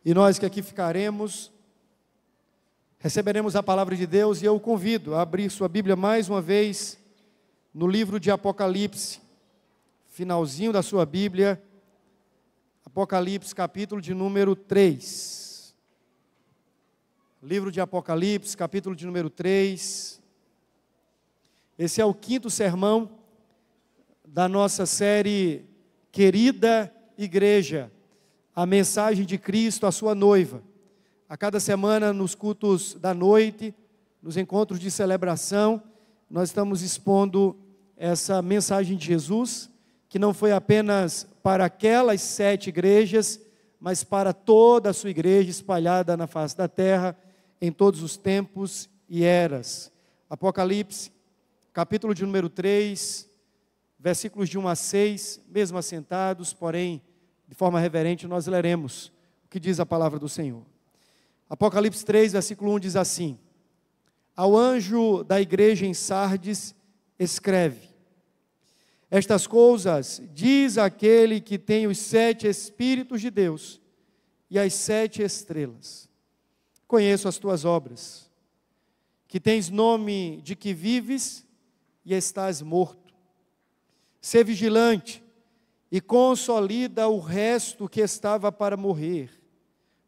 E nós que aqui ficaremos, receberemos a palavra de Deus, e eu o convido a abrir sua Bíblia mais uma vez no livro de Apocalipse, finalzinho da sua Bíblia, Apocalipse, capítulo de número 3. Livro de Apocalipse, capítulo de número 3. Esse é o 5º sermão da nossa série Querida Igreja, a mensagem de Cristo à sua noiva. A cada semana, nos cultos da noite, nos encontros de celebração, nós estamos expondo essa mensagem de Jesus, que não foi apenas para aquelas 7 igrejas, mas para toda a sua igreja espalhada na face da terra, em todos os tempos e eras. Apocalipse, capítulo de número 3, versículos de 1 a 6, mesmo assentados, porém, de forma reverente, nós leremos o que diz a palavra do Senhor. Apocalipse 3, versículo 1 diz assim: Ao anjo da igreja em Sardes, escreve: Estas coisas diz aquele que tem os 7 Espíritos de Deus e as 7 estrelas. Conheço as tuas obras, que tens nome de que vives e estás morto. Sê vigilante e consolida o resto que estava para morrer,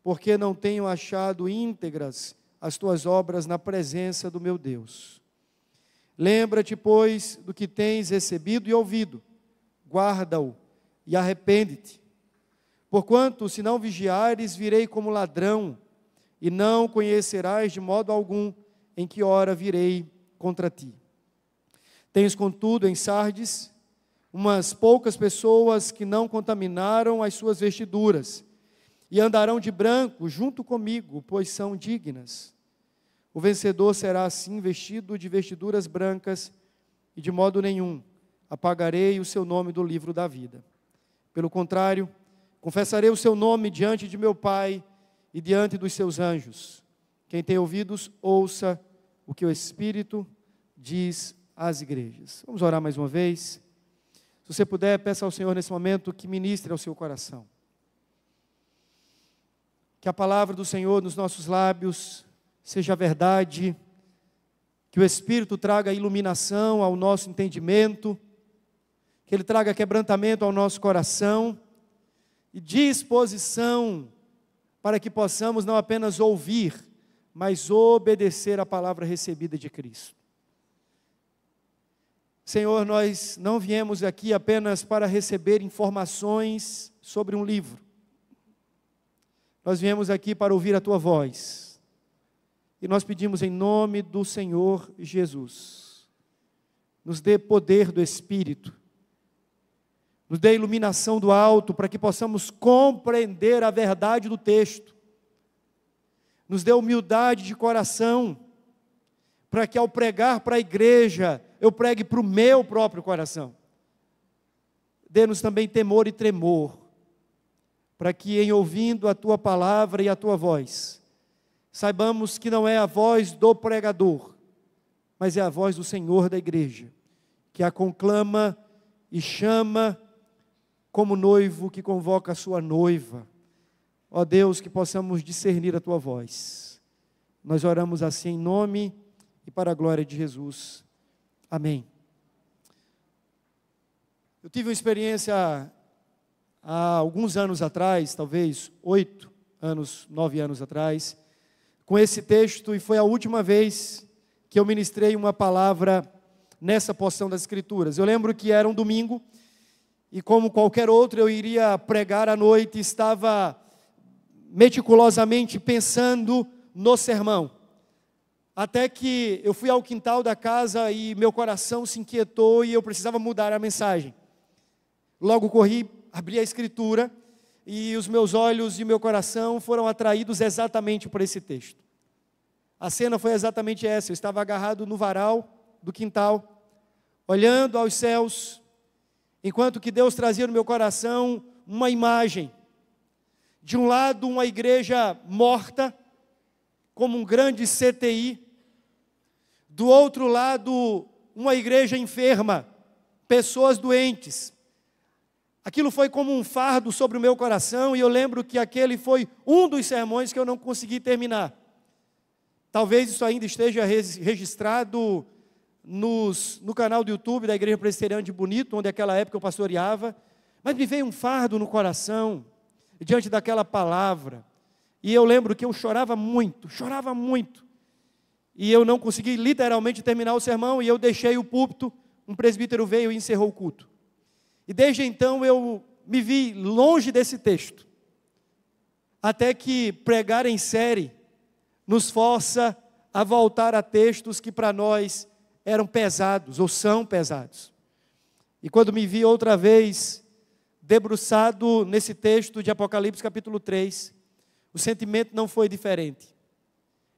porque não tenho achado íntegras as tuas obras na presença do meu Deus. Lembra-te, pois, do que tens recebido e ouvido, guarda-o e arrepende-te. Porquanto, se não vigiares, virei como ladrão, e não conhecerás de modo algum em que hora virei contra ti. Tens, contudo, em Sardes, umas poucas pessoas que não contaminaram as suas vestiduras, e andarão de branco junto comigo, pois são dignas. O vencedor será assim vestido de vestiduras brancas, e de modo nenhum apagarei o seu nome do livro da vida. Pelo contrário, confessarei o seu nome diante de meu Pai e diante dos seus anjos. Quem tem ouvidos, ouça o que o Espírito diz às igrejas. Vamos orar mais uma vez. Se você puder, peça ao Senhor nesse momento que ministre ao seu coração. Que a palavra do Senhor nos nossos lábios seja verdade, que o Espírito traga iluminação ao nosso entendimento, que Ele traga quebrantamento ao nosso coração e disposição para que possamos não apenas ouvir, mas obedecer a palavra recebida de Cristo. Senhor, nós não viemos aqui apenas para receber informações sobre um livro. Nós viemos aqui para ouvir a Tua voz. E nós pedimos em nome do Senhor Jesus, nos dê poder do Espírito, nos dê iluminação do alto, para que possamos compreender a verdade do texto. Nos dê humildade de coração, para que ao pregar para a igreja, eu pregue para o meu próprio coração. Dê-nos também temor e tremor, para que em ouvindo a Tua palavra e a Tua voz, saibamos que não é a voz do pregador, mas é a voz do Senhor da igreja, que a conclama e chama como noivo que convoca a sua noiva. Ó Deus, que possamos discernir a Tua voz. Nós oramos assim em nome e para a glória de Jesus. Amém. Eu tive uma experiência há alguns anos atrás, talvez 8 anos, 9 anos atrás, com esse texto, e foi a última vez que eu ministrei uma palavra nessa porção das Escrituras. Eu lembro que era um domingo, e como qualquer outro, eu iria pregar à noite, estava meticulosamente pensando no sermão. Até que eu fui ao quintal da casa e meu coração se inquietou e eu precisava mudar a mensagem. Logo corri, abri a Escritura e os meus olhos e meu coração foram atraídos exatamente por esse texto. A cena foi exatamente essa: eu estava agarrado no varal do quintal, olhando aos céus, enquanto que Deus trazia no meu coração uma imagem. De um lado, uma igreja morta, como um grande CTI. Do outro lado, uma igreja enferma, pessoas doentes. Aquilo foi como um fardo sobre o meu coração, e eu lembro que aquele foi um dos sermões que eu não consegui terminar. Talvez isso ainda esteja registrado no canal do YouTube da Igreja Presbiteriana de Bonito, onde naquela época eu pastoreava, mas me veio um fardo no coração, diante daquela palavra, e eu lembro que eu chorava muito, e eu não consegui literalmente terminar o sermão, e eu deixei o púlpito, um presbítero veio e encerrou o culto. E desde então eu me vi longe desse texto, até que pregar em série nos força a voltar a textos que para nós eram pesados, ou são pesados. E quando me vi outra vez debruçado nesse texto de Apocalipse capítulo 3, o sentimento não foi diferente.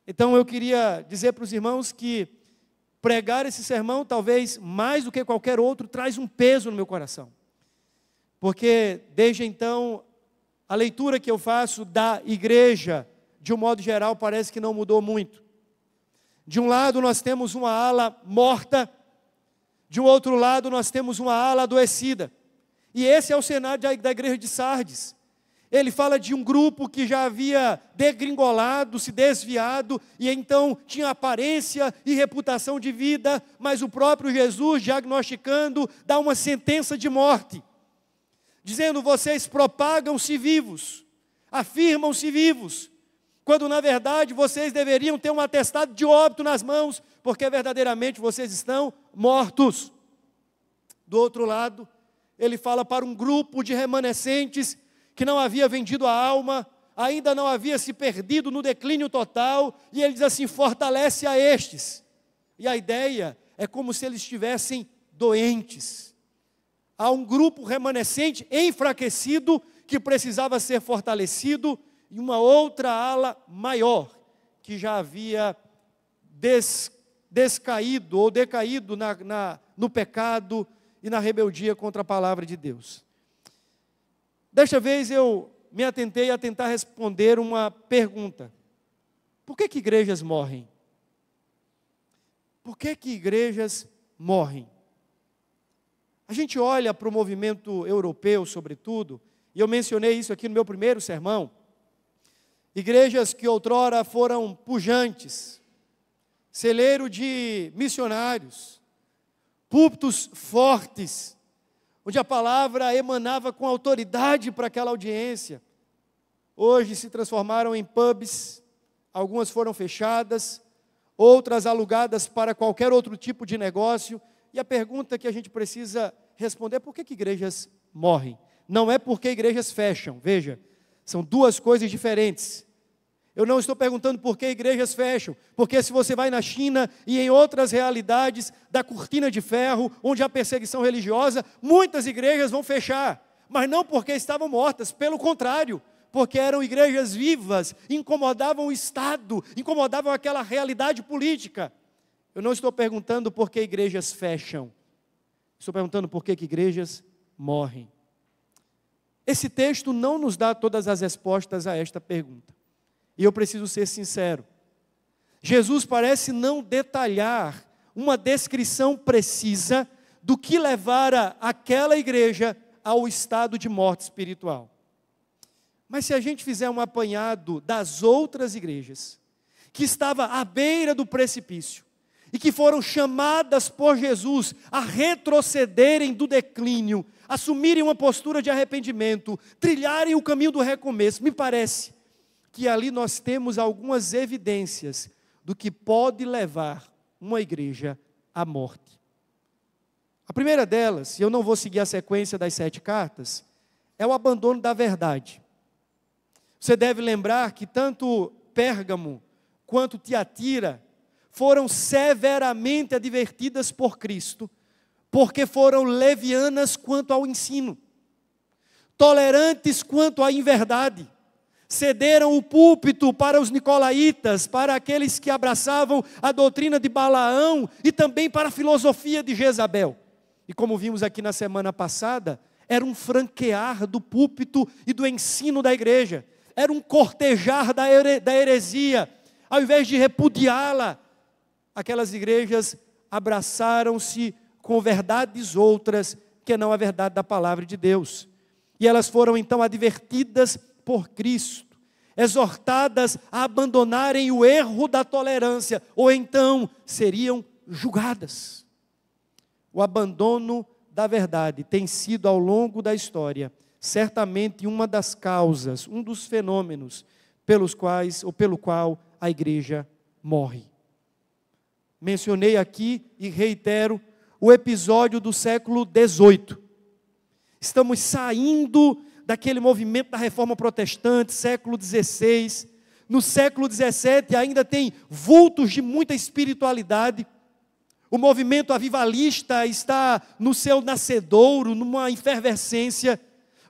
Então eu queria dizer para os irmãos que pregar esse sermão, talvez mais do que qualquer outro, traz um peso no meu coração. Porque desde então, a leitura que eu faço da igreja, de um modo geral, parece que não mudou muito. De um lado nós temos uma ala morta, de um outro lado nós temos uma ala adoecida. E esse é o cenário da igreja de Sardes. Ele fala de um grupo que já havia degringolado, se desviado, e então tinha aparência e reputação de vida, mas o próprio Jesus, diagnosticando, dá uma sentença de morte, dizendo: vocês propagam-se vivos, afirmam-se vivos, quando na verdade vocês deveriam ter um atestado de óbito nas mãos, porque verdadeiramente vocês estão mortos. Do outro lado, ele fala para um grupo de remanescentes que não havia vendido a alma, ainda não havia se perdido no declínio total, e ele diz assim: fortalece a estes. E a ideia é como se eles estivessem doentes. Há um grupo remanescente enfraquecido que precisava ser fortalecido, e uma outra ala maior que já havia descaído ou decaído no pecado e na rebeldia contra a palavra de Deus. Desta vez eu me atentei a tentar responder uma pergunta: por que igrejas morrem? Por que igrejas morrem? A gente olha para o movimento europeu, sobretudo, e eu mencionei isso aqui no meu primeiro sermão. Igrejas que outrora foram pujantes, celeiro de missionários, púlpitos fortes, onde a palavra emanava com autoridade para aquela audiência, hoje se transformaram em pubs, algumas foram fechadas, outras alugadas para qualquer outro tipo de negócio. E a pergunta que a gente precisa responder é: por que igrejas morrem? Não é porque igrejas fecham, veja, são duas coisas diferentes. Eu não estou perguntando por que igrejas fecham, porque se você vai na China e em outras realidades da cortina de ferro, onde há perseguição religiosa, muitas igrejas vão fechar, mas não porque estavam mortas, pelo contrário, porque eram igrejas vivas, incomodavam o Estado, incomodavam aquela realidade política. Eu não estou perguntando por que igrejas fecham, estou perguntando por que igrejas morrem. Esse texto não nos dá todas as respostas a esta pergunta. E eu preciso ser sincero. Jesus parece não detalhar uma descrição precisa do que levara aquela igreja ao estado de morte espiritual. Mas se a gente fizer um apanhado das outras igrejas, que estava à beira do precipício, e que foram chamadas por Jesus a retrocederem do declínio, assumirem uma postura de arrependimento, trilharem o caminho do recomeço, me parece que ali nós temos algumas evidências do que pode levar uma igreja à morte. A primeira delas, e eu não vou seguir a sequência das 7 cartas, é o abandono da verdade. Você deve lembrar que tanto Pérgamo quanto Tiatira foram severamente advertidas por Cristo, porque foram levianas quanto ao ensino, tolerantes quanto à inverdade, cederam o púlpito para os nicolaítas, para aqueles que abraçavam a doutrina de Balaão e também para a filosofia de Jezabel. E como vimos aqui na semana passada, era um franquear do púlpito e do ensino da igreja, era um cortejar da heresia. Ao invés de repudiá-la, aquelas igrejas abraçaram-se com verdades outras que não a verdade da palavra de Deus. E elas foram então advertidas por Cristo, exortadas a abandonarem o erro da tolerância, ou então seriam julgadas. O abandono da verdade tem sido, ao longo da história, certamente uma das causas, um dos fenômenos pelo qual a igreja morre. Mencionei aqui e reitero o episódio do século XVIII. Estamos saindo daquele movimento da Reforma Protestante, século XVI. No século XVII ainda tem vultos de muita espiritualidade. O movimento avivalista está no seu nascedouro, numa efervescência.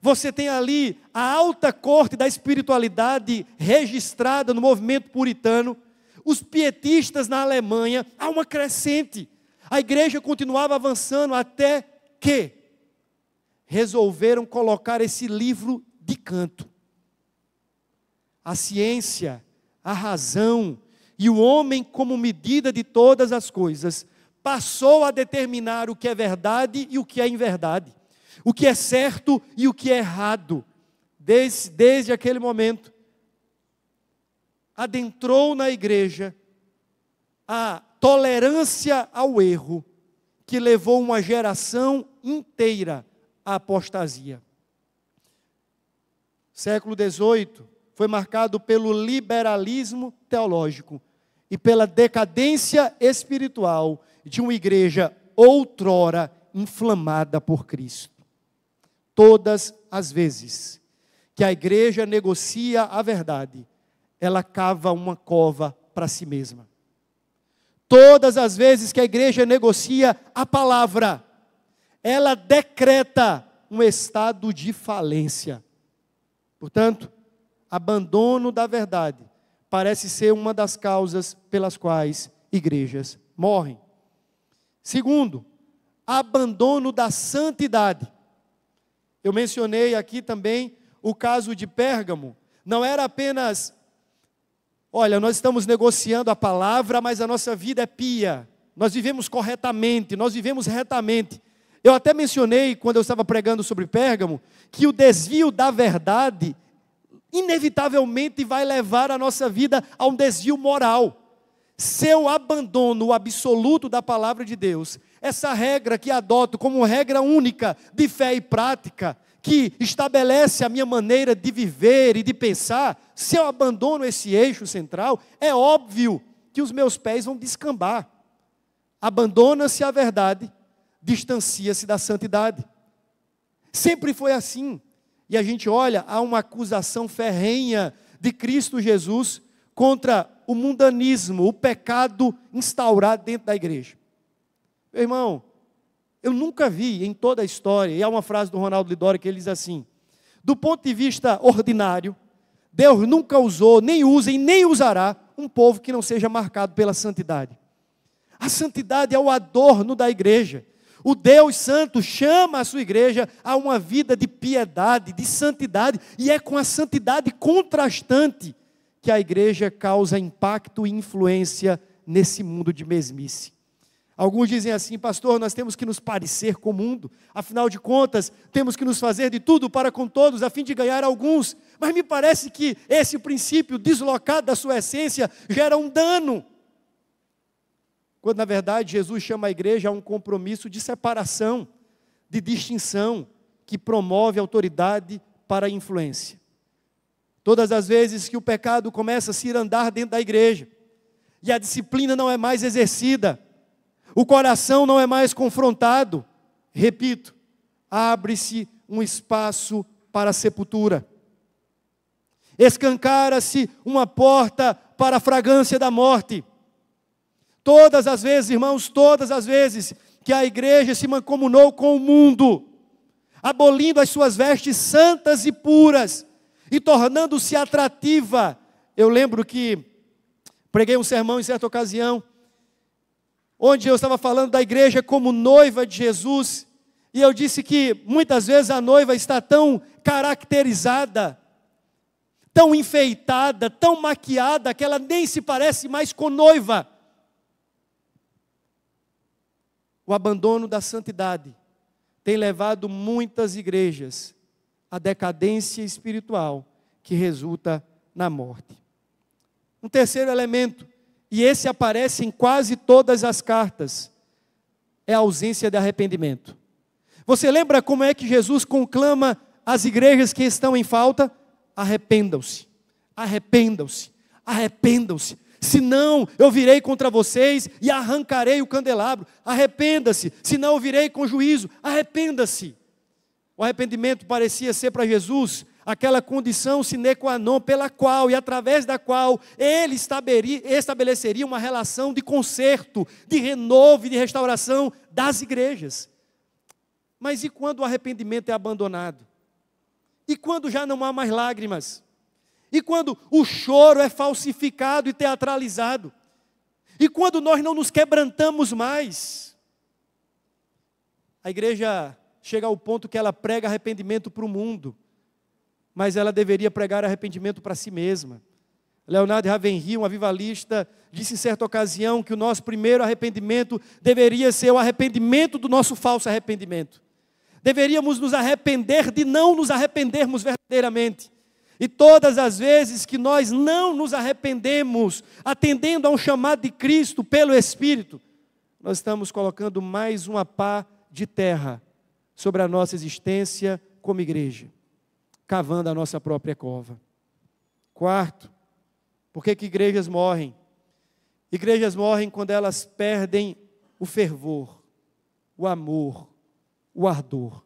Você tem ali a alta corte da espiritualidade registrada no movimento puritano. Os pietistas na Alemanha, há uma crescente. A igreja continuava avançando até que resolveram colocar esse livro de canto. A ciência, a razão e o homem como medida de todas as coisas passou a determinar o que é verdade e o que é inverdade, o que é certo e o que é errado. Desde aquele momento, adentrou na igreja a tolerância ao erro, que levou uma geração inteira à apostasia. O século XVIII foi marcado pelo liberalismo teológico e pela decadência espiritual de uma igreja outrora inflamada por Cristo. Todas as vezes que a igreja negocia a verdade, ela cava uma cova para si mesma. Todas as vezes que a igreja negocia a palavra, ela decreta um estado de falência. Portanto, abandono da verdade parece ser uma das causas pelas quais igrejas morrem. Segundo, abandono da santidade. Eu mencionei aqui também o caso de Pérgamo. Não era apenas, olha, nós estamos negociando a palavra, mas a nossa vida é pia. Nós vivemos corretamente, nós vivemos retamente. Eu até mencionei, quando eu estava pregando sobre Pérgamo, que o desvio da verdade inevitavelmente vai levar a nossa vida a um desvio moral. Seu abandono absoluto da palavra de Deus, essa regra que adoto como regra única de fé e prática, que estabelece a minha maneira de viver e de pensar, se eu abandono esse eixo central, é óbvio que os meus pés vão descambar. Abandona-se a verdade, distancia-se da santidade. Sempre foi assim. E a gente olha, há uma acusação ferrenha de Cristo Jesus contra o mundanismo, o pecado instaurado dentro da igreja. Meu irmão, eu nunca vi em toda a história, e há uma frase do Ronaldo Lidório que ele diz assim: do ponto de vista ordinário, Deus nunca usou, nem usa e nem usará um povo que não seja marcado pela santidade. A santidade é o adorno da igreja. O Deus Santo chama a sua igreja a uma vida de piedade, de santidade, e é com a santidade contrastante que a igreja causa impacto e influência nesse mundo de mesmice. Alguns dizem assim: pastor, nós temos que nos parecer com o mundo, afinal de contas, temos que nos fazer de tudo para com todos, a fim de ganhar alguns. Mas me parece que esse princípio deslocado da sua essência gera um dano. Quando, na verdade, Jesus chama a igreja a um compromisso de separação, de distinção, que promove autoridade para a influência. Todas as vezes que o pecado começa a se irandar dentro da igreja, e a disciplina não é mais exercida, o coração não é mais confrontado, repito, abre-se um espaço para a sepultura. Escancara-se uma porta para a fragrância da morte. Todas as vezes, irmãos, todas as vezes que a igreja se mancomunou com o mundo, abolindo as suas vestes santas e puras, e tornando-se atrativa. Eu lembro que preguei um sermão em certa ocasião, onde eu estava falando da igreja como noiva de Jesus, e eu disse que muitas vezes a noiva está tão caracterizada, tão enfeitada, tão maquiada, que ela nem se parece mais com noiva. O abandono da santidade tem levado muitas igrejas a decadência espiritual que resulta na morte. Um terceiro elemento, e esse aparece em quase todas as cartas, é a ausência de arrependimento. Você lembra como é que Jesus conclama as igrejas que estão em falta? Arrependam-se, arrependam-se, arrependam-se. Senão eu virei contra vocês e arrancarei o candelabro. Arrependa-se, senão eu virei com juízo. Arrependa-se. O arrependimento parecia ser para Jesus aquela condição sine qua non pela qual e através da qual ele estabeleceria uma relação de conserto, de renovo e de restauração das igrejas. Mas e quando o arrependimento é abandonado? E quando já não há mais lágrimas? E quando o choro é falsificado e teatralizado? E quando nós não nos quebrantamos mais? A igreja chega ao ponto que ela prega arrependimento para o mundo, mas ela deveria pregar arrependimento para si mesma. Leonardo Ravenhill, um avivalista, disse em certa ocasião que o nosso primeiro arrependimento deveria ser o arrependimento do nosso falso arrependimento. Deveríamos nos arrepender de não nos arrependermos verdadeiramente. E todas as vezes que nós não nos arrependemos, atendendo a um chamado de Cristo pelo Espírito, nós estamos colocando mais uma pá de terra sobre a nossa existência como igreja, cavando a nossa própria cova. Quarto, por que igrejas morrem? Igrejas morrem quando elas perdem o fervor, o amor, o ardor.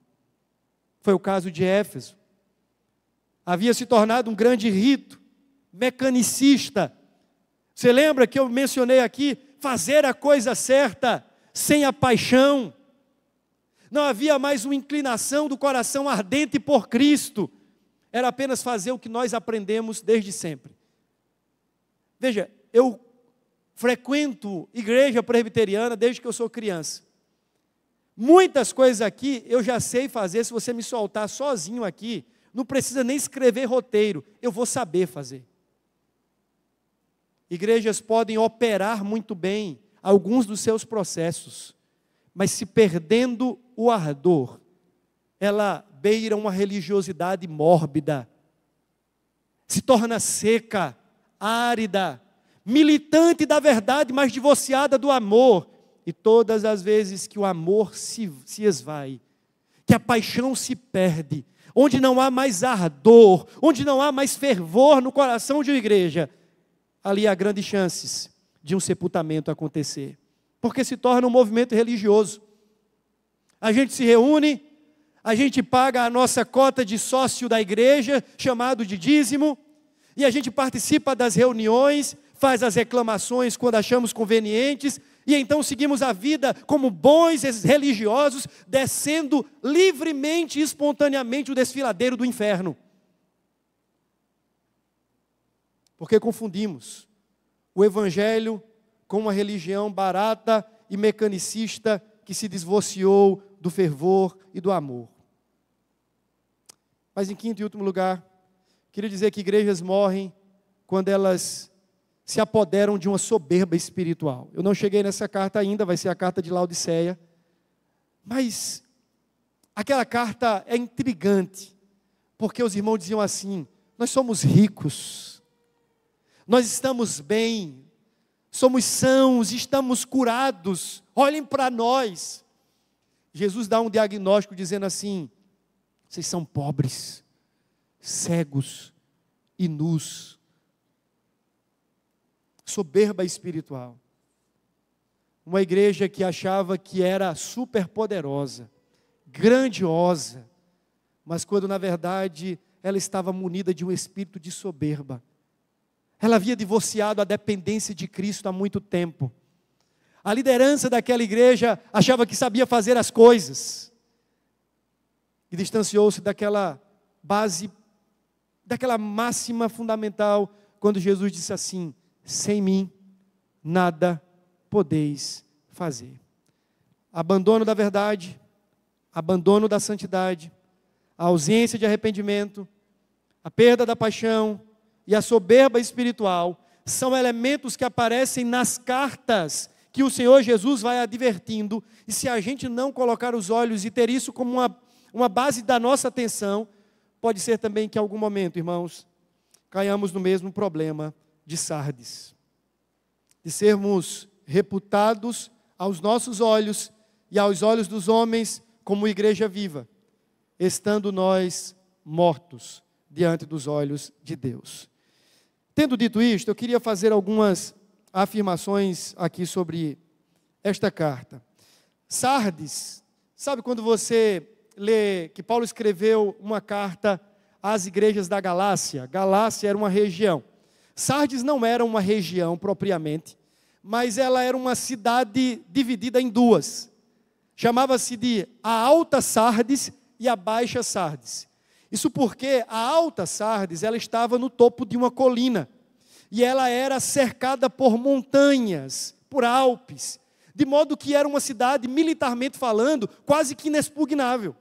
Foi o caso de Éfeso. Havia se tornado um grande rito, mecanicista. Você lembra que eu mencionei aqui, fazer a coisa certa, sem a paixão. Não havia mais uma inclinação do coração ardente por Cristo. Era apenas fazer o que nós aprendemos desde sempre. Veja, eu frequento igreja presbiteriana desde que eu sou criança. Muitas coisas aqui eu já sei fazer, se você me soltar sozinho aqui, não precisa nem escrever roteiro, eu vou saber fazer. Igrejas podem operar muito bem alguns dos seus processos, mas se perdendo o ardor, ela beira uma religiosidade mórbida, se torna seca, árida, militante da verdade, mas divorciada do amor. E todas as vezes que o amor se esvai, que a paixão se perde, onde não há mais ardor, onde não há mais fervor no coração de uma igreja, ali há grandes chances de um sepultamento acontecer, porque se torna um movimento religioso. A gente se reúne, a gente paga a nossa cota de sócio da igreja, chamado de dízimo, e a gente participa das reuniões, faz as reclamações quando achamos convenientes, e então seguimos a vida como bons religiosos, descendo livremente e espontaneamente o desfiladeiro do inferno. Porque confundimos o evangelho com uma religião barata e mecanicista que se divorciou do fervor e do amor. Mas em quinto e último lugar, queria dizer que igrejas morrem quando elas se apoderam de uma soberba espiritual. Eu não cheguei nessa carta ainda, vai ser a carta de Laodiceia. Mas aquela carta é intrigante, porque os irmãos diziam assim: nós somos ricos, nós estamos bem, somos sãos, estamos curados, olhem para nós. Jesus dá um diagnóstico dizendo assim: vocês são pobres, cegos e nus. Soberba espiritual. Uma igreja que achava que era superpoderosa, grandiosa, mas quando na verdade ela estava munida de um espírito de soberba. Ela havia divorciado a dependência de Cristo há muito tempo. A liderança daquela igreja achava que sabia fazer as coisas e distanciou-se daquela base, daquela máxima fundamental, quando Jesus disse assim: sem mim, nada podeis fazer. Abandono da verdade, abandono da santidade, a ausência de arrependimento, a perda da paixão e a soberba espiritual são elementos que aparecem nas cartas que o Senhor Jesus vai advertindo. E se a gente não colocar os olhos e ter isso como uma base da nossa atenção, pode ser também que em algum momento, irmãos, caiamos no mesmo problema de Sardes, de sermos reputados aos nossos olhos e aos olhos dos homens como igreja viva, estando nós mortos diante dos olhos de Deus. Tendo dito isto, eu queria fazer algumas afirmações aqui sobre esta carta. Sardes, sabe quando você lê que Paulo escreveu uma carta às igrejas da Galácia? Galácia era uma região. Sardes não era uma região propriamente, mas ela era uma cidade dividida em duas. Chamava-se de a Alta Sardes e a Baixa Sardes. Isso porque a Alta Sardes, ela estava no topo de uma colina, e ela era cercada por montanhas, por Alpes, de modo que era uma cidade, militarmente falando, quase que inexpugnável.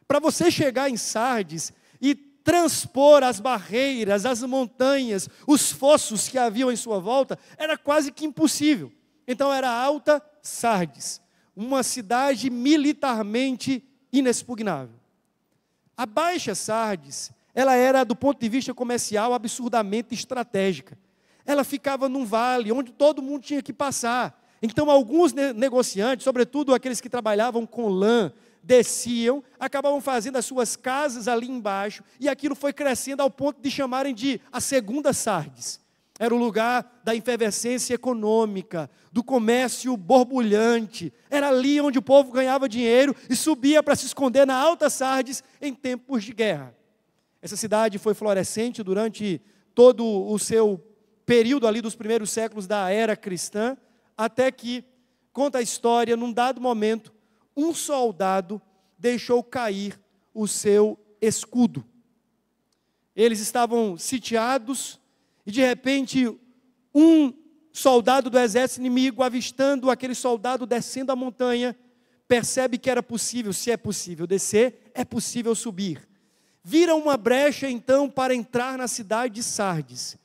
Para você chegar em Sardes e transpor as barreiras, as montanhas, os fossos que haviam em sua volta, era quase que impossível. Então era Alta Sardes, uma cidade militarmente inexpugnável. A Baixa Sardes, ela era, do ponto de vista comercial, absurdamente estratégica. Ela ficava num vale, onde todo mundo tinha que passar. Então, alguns negociantes, sobretudo aqueles que trabalhavam com lã, desciam, acabavam fazendo as suas casas ali embaixo, e aquilo foi crescendo ao ponto de chamarem de a Segunda Sardes. Era o lugar da efervescência econômica, do comércio borbulhante. Era ali onde o povo ganhava dinheiro e subia para se esconder na Alta Sardes em tempos de guerra. Essa cidade foi florescente durante todo o seu período ali dos primeiros séculos da era cristã, até que, conta a história, num dado momento, um soldado deixou cair o seu escudo. Eles estavam sitiados e, de repente, um soldado do exército inimigo, avistando aquele soldado descendo a montanha, percebe que era possível, se é possível descer, é possível subir. Vira uma brecha, então, para entrar na cidade de Sardes.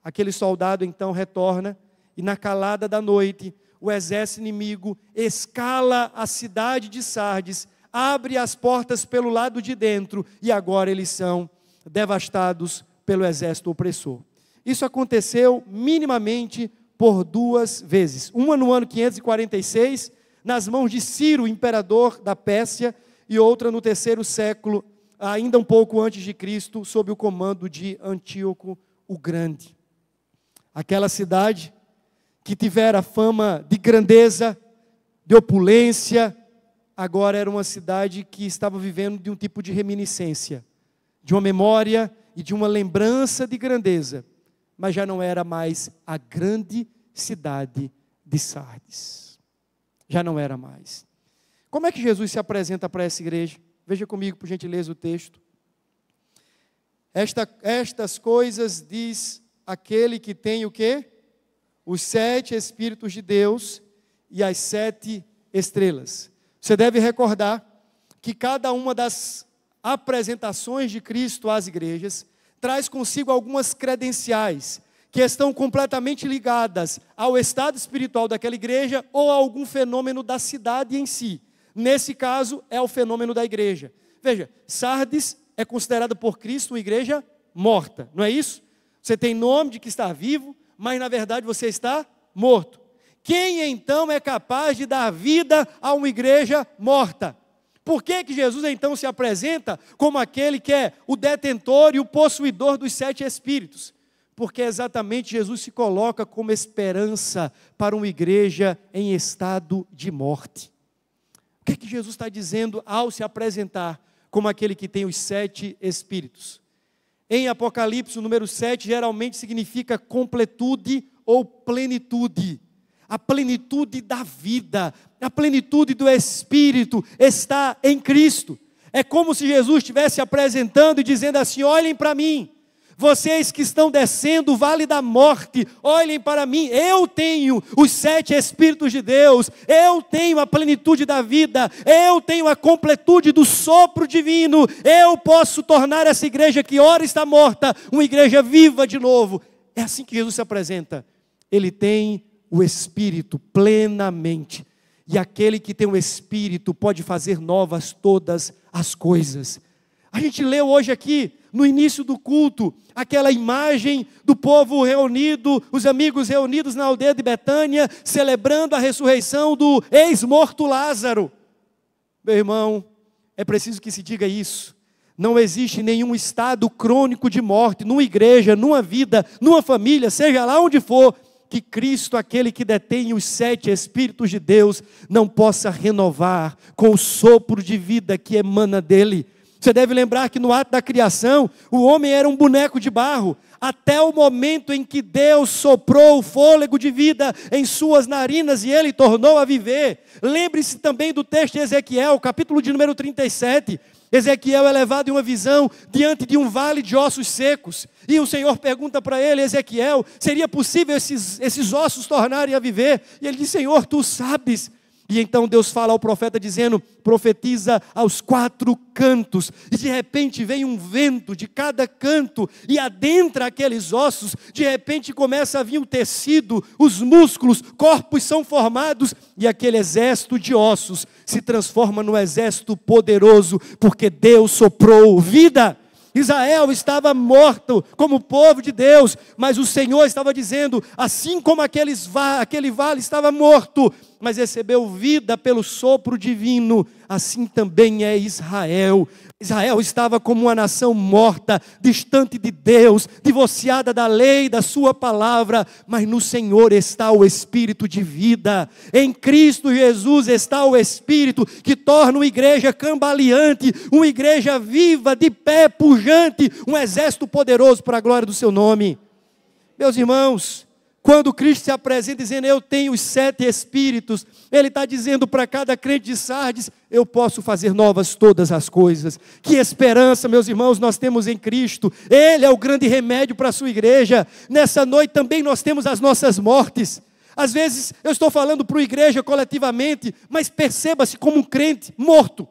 Aquele soldado, então, retorna, e na calada da noite, o exército inimigo escala a cidade de Sardes, abre as portas pelo lado de dentro, e agora eles são devastados pelo exército opressor. Isso aconteceu minimamente por 2 vezes. Uma no ano 546, nas mãos de Ciro, imperador da Pérsia, e outra no 3º século, ainda um pouco antes de Cristo, sob o comando de Antíoco o Grande. Aquela cidade que tivera fama de grandeza, de opulência, agora era uma cidade que estava vivendo de um tipo de reminiscência, de uma memória e de uma lembrança de grandeza, mas já não era mais a grande cidade de Sardes. Já não era mais. Como é que Jesus se apresenta para essa igreja? Veja comigo, por gentileza, o texto. Estas coisas diz aquele que tem o quê? Os 7 Espíritos de Deus e as 7 estrelas. Você deve recordar que cada uma das apresentações de Cristo às igrejas traz consigo algumas credenciais que estão completamente ligadas ao estado espiritual daquela igreja ou a algum fenômeno da cidade em si. Nesse caso, é o fenômeno da igreja. Veja, Sardes é considerada por Cristo uma igreja morta, não é isso? Você tem nome de que está vivo, mas na verdade você está morto. Quem então é capaz de dar vida a uma igreja morta? Por que Jesus então se apresenta como aquele que é o detentor e o possuidor dos 7 Espíritos? Porque exatamente Jesus se coloca como esperança para uma igreja em estado de morte. O que Jesus está dizendo ao se apresentar como aquele que tem os 7 Espíritos? Em Apocalipse, o número 7 geralmente significa completude ou plenitude. A plenitude da vida, a plenitude do Espírito está em Cristo. É como se Jesus estivesse apresentando e dizendo assim: olhem para mim, vocês que estão descendo o vale da morte, olhem para mim, eu tenho os 7 Espíritos de Deus, eu tenho a plenitude da vida, eu tenho a completude do sopro divino, eu posso tornar essa igreja que ora está morta, uma igreja viva de novo. É assim que Jesus se apresenta. Ele tem o Espírito plenamente, e aquele que tem o Espírito pode fazer novas todas as coisas. A gente leu hoje aqui, no início do culto, aquela imagem do povo reunido, os amigos reunidos na aldeia de Betânia, celebrando a ressurreição do ex-morto Lázaro. Meu irmão, é preciso que se diga isso. Não existe nenhum estado crônico de morte, numa igreja, numa vida, numa família, seja lá onde for, que Cristo, aquele que detém os 7 Espíritos de Deus, não possa renovar com o sopro de vida que emana dele. Você deve lembrar que no ato da criação, o homem era um boneco de barro, até o momento em que Deus soprou o fôlego de vida em suas narinas e ele tornou a viver. Lembre-se também do texto de Ezequiel, capítulo de número 37. Ezequiel é levado em uma visão diante de um vale de ossos secos. E o Senhor pergunta para ele, Ezequiel, seria possível esses ossos tornarem a viver? E ele diz, Senhor, tu sabes. E então Deus fala ao profeta dizendo, profetiza aos 4 cantos. E de repente vem um vento de cada canto e adentra aqueles ossos. De repente começa a vir o tecido, os músculos, corpos são formados. E aquele exército de ossos se transforma num exército poderoso, porque Deus soprou vida. Israel estava morto como povo de Deus, mas o Senhor estava dizendo, assim como aquele vale estava morto, mas recebeu vida pelo sopro divino, assim também é Israel. Israel estava como uma nação morta, distante de Deus, divorciada da lei, da sua palavra, mas no Senhor está o Espírito de vida. Em Cristo Jesus está o Espírito que torna uma igreja cambaleante, uma igreja viva, de pé, pujante, um exército poderoso para a glória do seu nome. Meus irmãos, quando Cristo se apresenta dizendo, eu tenho os 7 Espíritos, Ele está dizendo para cada crente de Sardes, eu posso fazer novas todas as coisas. Que esperança, meus irmãos, nós temos em Cristo. Ele é o grande remédio para a sua igreja. Nessa noite também nós temos as nossas mortes. Às vezes eu estou falando para a igreja coletivamente, mas perceba-se como um crente morto.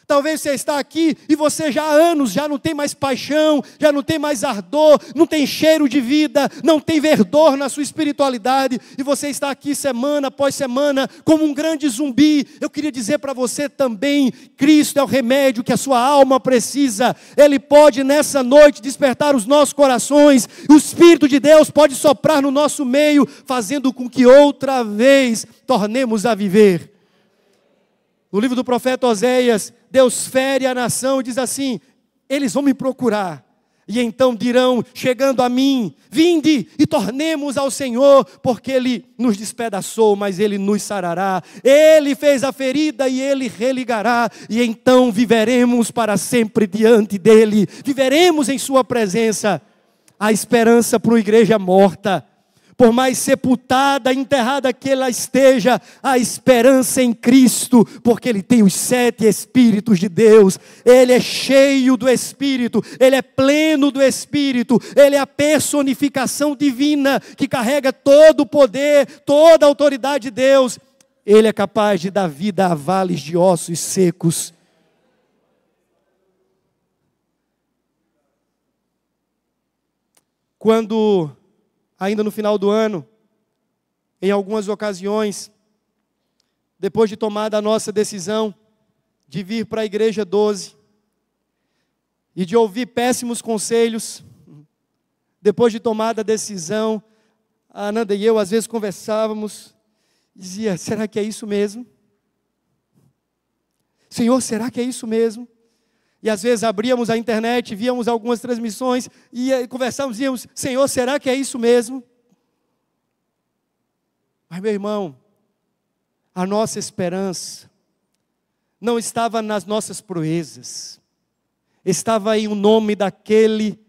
Talvez você está aqui e você já há anos já não tem mais paixão, já não tem mais ardor, não tem cheiro de vida, não tem verdor na sua espiritualidade, e você está aqui semana após semana como um grande zumbi. Eu queria dizer para você também, Cristo é o remédio que a sua alma precisa. Ele pode nessa noite despertar os nossos corações, o Espírito de Deus pode soprar no nosso meio, fazendo com que outra vez tornemos a viver. No livro do profeta Oséias, Deus fere a nação e diz assim, eles vão me procurar, e então dirão, chegando a mim, vinde e tornemos ao Senhor, porque Ele nos despedaçou, mas Ele nos sarará, Ele fez a ferida e Ele religará, e então viveremos para sempre diante dEle, viveremos em Sua presença. A esperança para uma igreja morta, por mais sepultada, enterrada que ela esteja, a esperança em Cristo, porque Ele tem os 7 Espíritos de Deus, Ele é cheio do Espírito, Ele é pleno do Espírito, Ele é a personificação divina, que carrega todo o poder, toda a autoridade de Deus. Ele é capaz de dar vida a vales de ossos secos. Quando ainda no final do ano, em algumas ocasiões, depois de tomada a nossa decisão de vir para a Igreja 12 e de ouvir péssimos conselhos, depois de tomada a decisão, a Ananda e eu às vezes conversávamos, dizia, será que é isso mesmo? Senhor, será que é isso mesmo? E às vezes abríamos a internet, víamos algumas transmissões e conversávamos e dizíamos, Senhor, será que é isso mesmo? Mas meu irmão, a nossa esperança não estava nas nossas proezas, estava em o nome daquele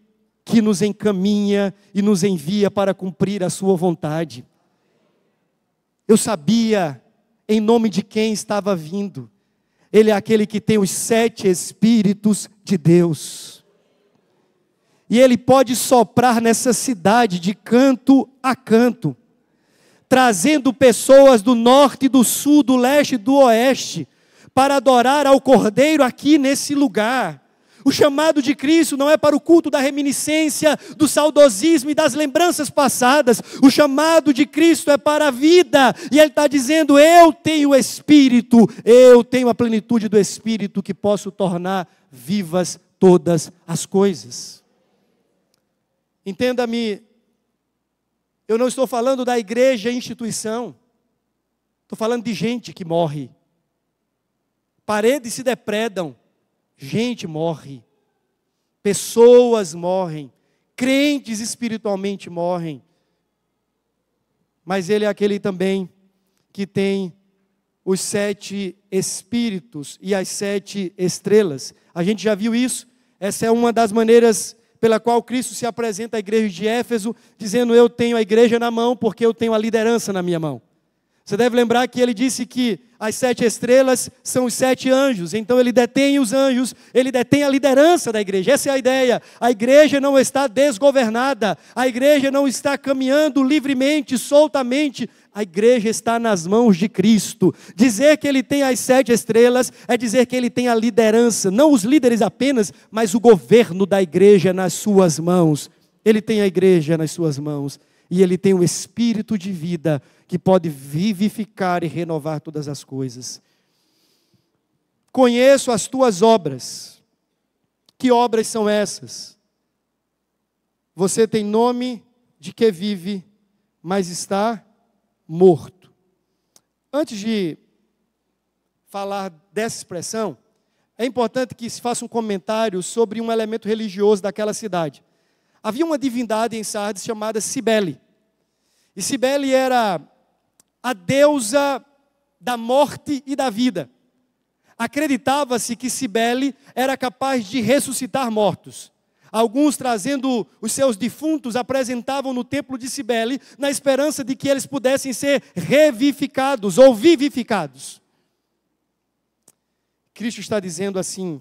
que nos encaminha e nos envia para cumprir a sua vontade. Eu sabia em nome de quem estava vindo. Ele é aquele que tem os 7 Espíritos de Deus. E Ele pode soprar nessa cidade de canto a canto, trazendo pessoas do norte, do sul, do leste e do oeste, para adorar ao Cordeiro aqui nesse lugar. O chamado de Cristo não é para o culto da reminiscência, do saudosismo e das lembranças passadas. O chamado de Cristo é para a vida. E Ele está dizendo, eu tenho o Espírito, eu tenho a plenitude do Espírito que posso tornar vivas todas as coisas. Entenda-me, eu não estou falando da igreja instituição, estou falando de gente que morre. Paredes se depredam, gente morre, pessoas morrem, crentes espiritualmente morrem, mas Ele é aquele também que tem os 7 espíritos e as 7 estrelas. A gente já viu isso. Essa é uma das maneiras pela qual Cristo se apresenta à igreja de Éfeso, dizendo: eu tenho a igreja na mão porque eu tenho a liderança na minha mão. Você deve lembrar que ele disse que as 7 estrelas são os 7 anjos, então ele detém os anjos, ele detém a liderança da igreja. Essa é a ideia. A igreja não está desgovernada, a igreja não está caminhando livremente, soltamente, a igreja está nas mãos de Cristo. Dizer que ele tem as 7 estrelas é dizer que ele tem a liderança, não os líderes apenas, mas o governo da igreja nas suas mãos. Ele tem a igreja nas suas mãos e ele tem o espírito de vida que pode vivificar e renovar todas as coisas. Conheço as tuas obras. Que obras são essas? Você tem nome de que vive, mas está morto. Antes de falar dessa expressão, é importante que se faça um comentário sobre um elemento religioso daquela cidade. Havia uma divindade em Sardes chamada Cibele. E Cibele era a deusa da morte e da vida. Acreditava-se que Cibele era capaz de ressuscitar mortos. Alguns, trazendo os seus defuntos, apresentavam no templo de Cibele, na esperança de que eles pudessem ser revivificados ou vivificados. Cristo está dizendo assim: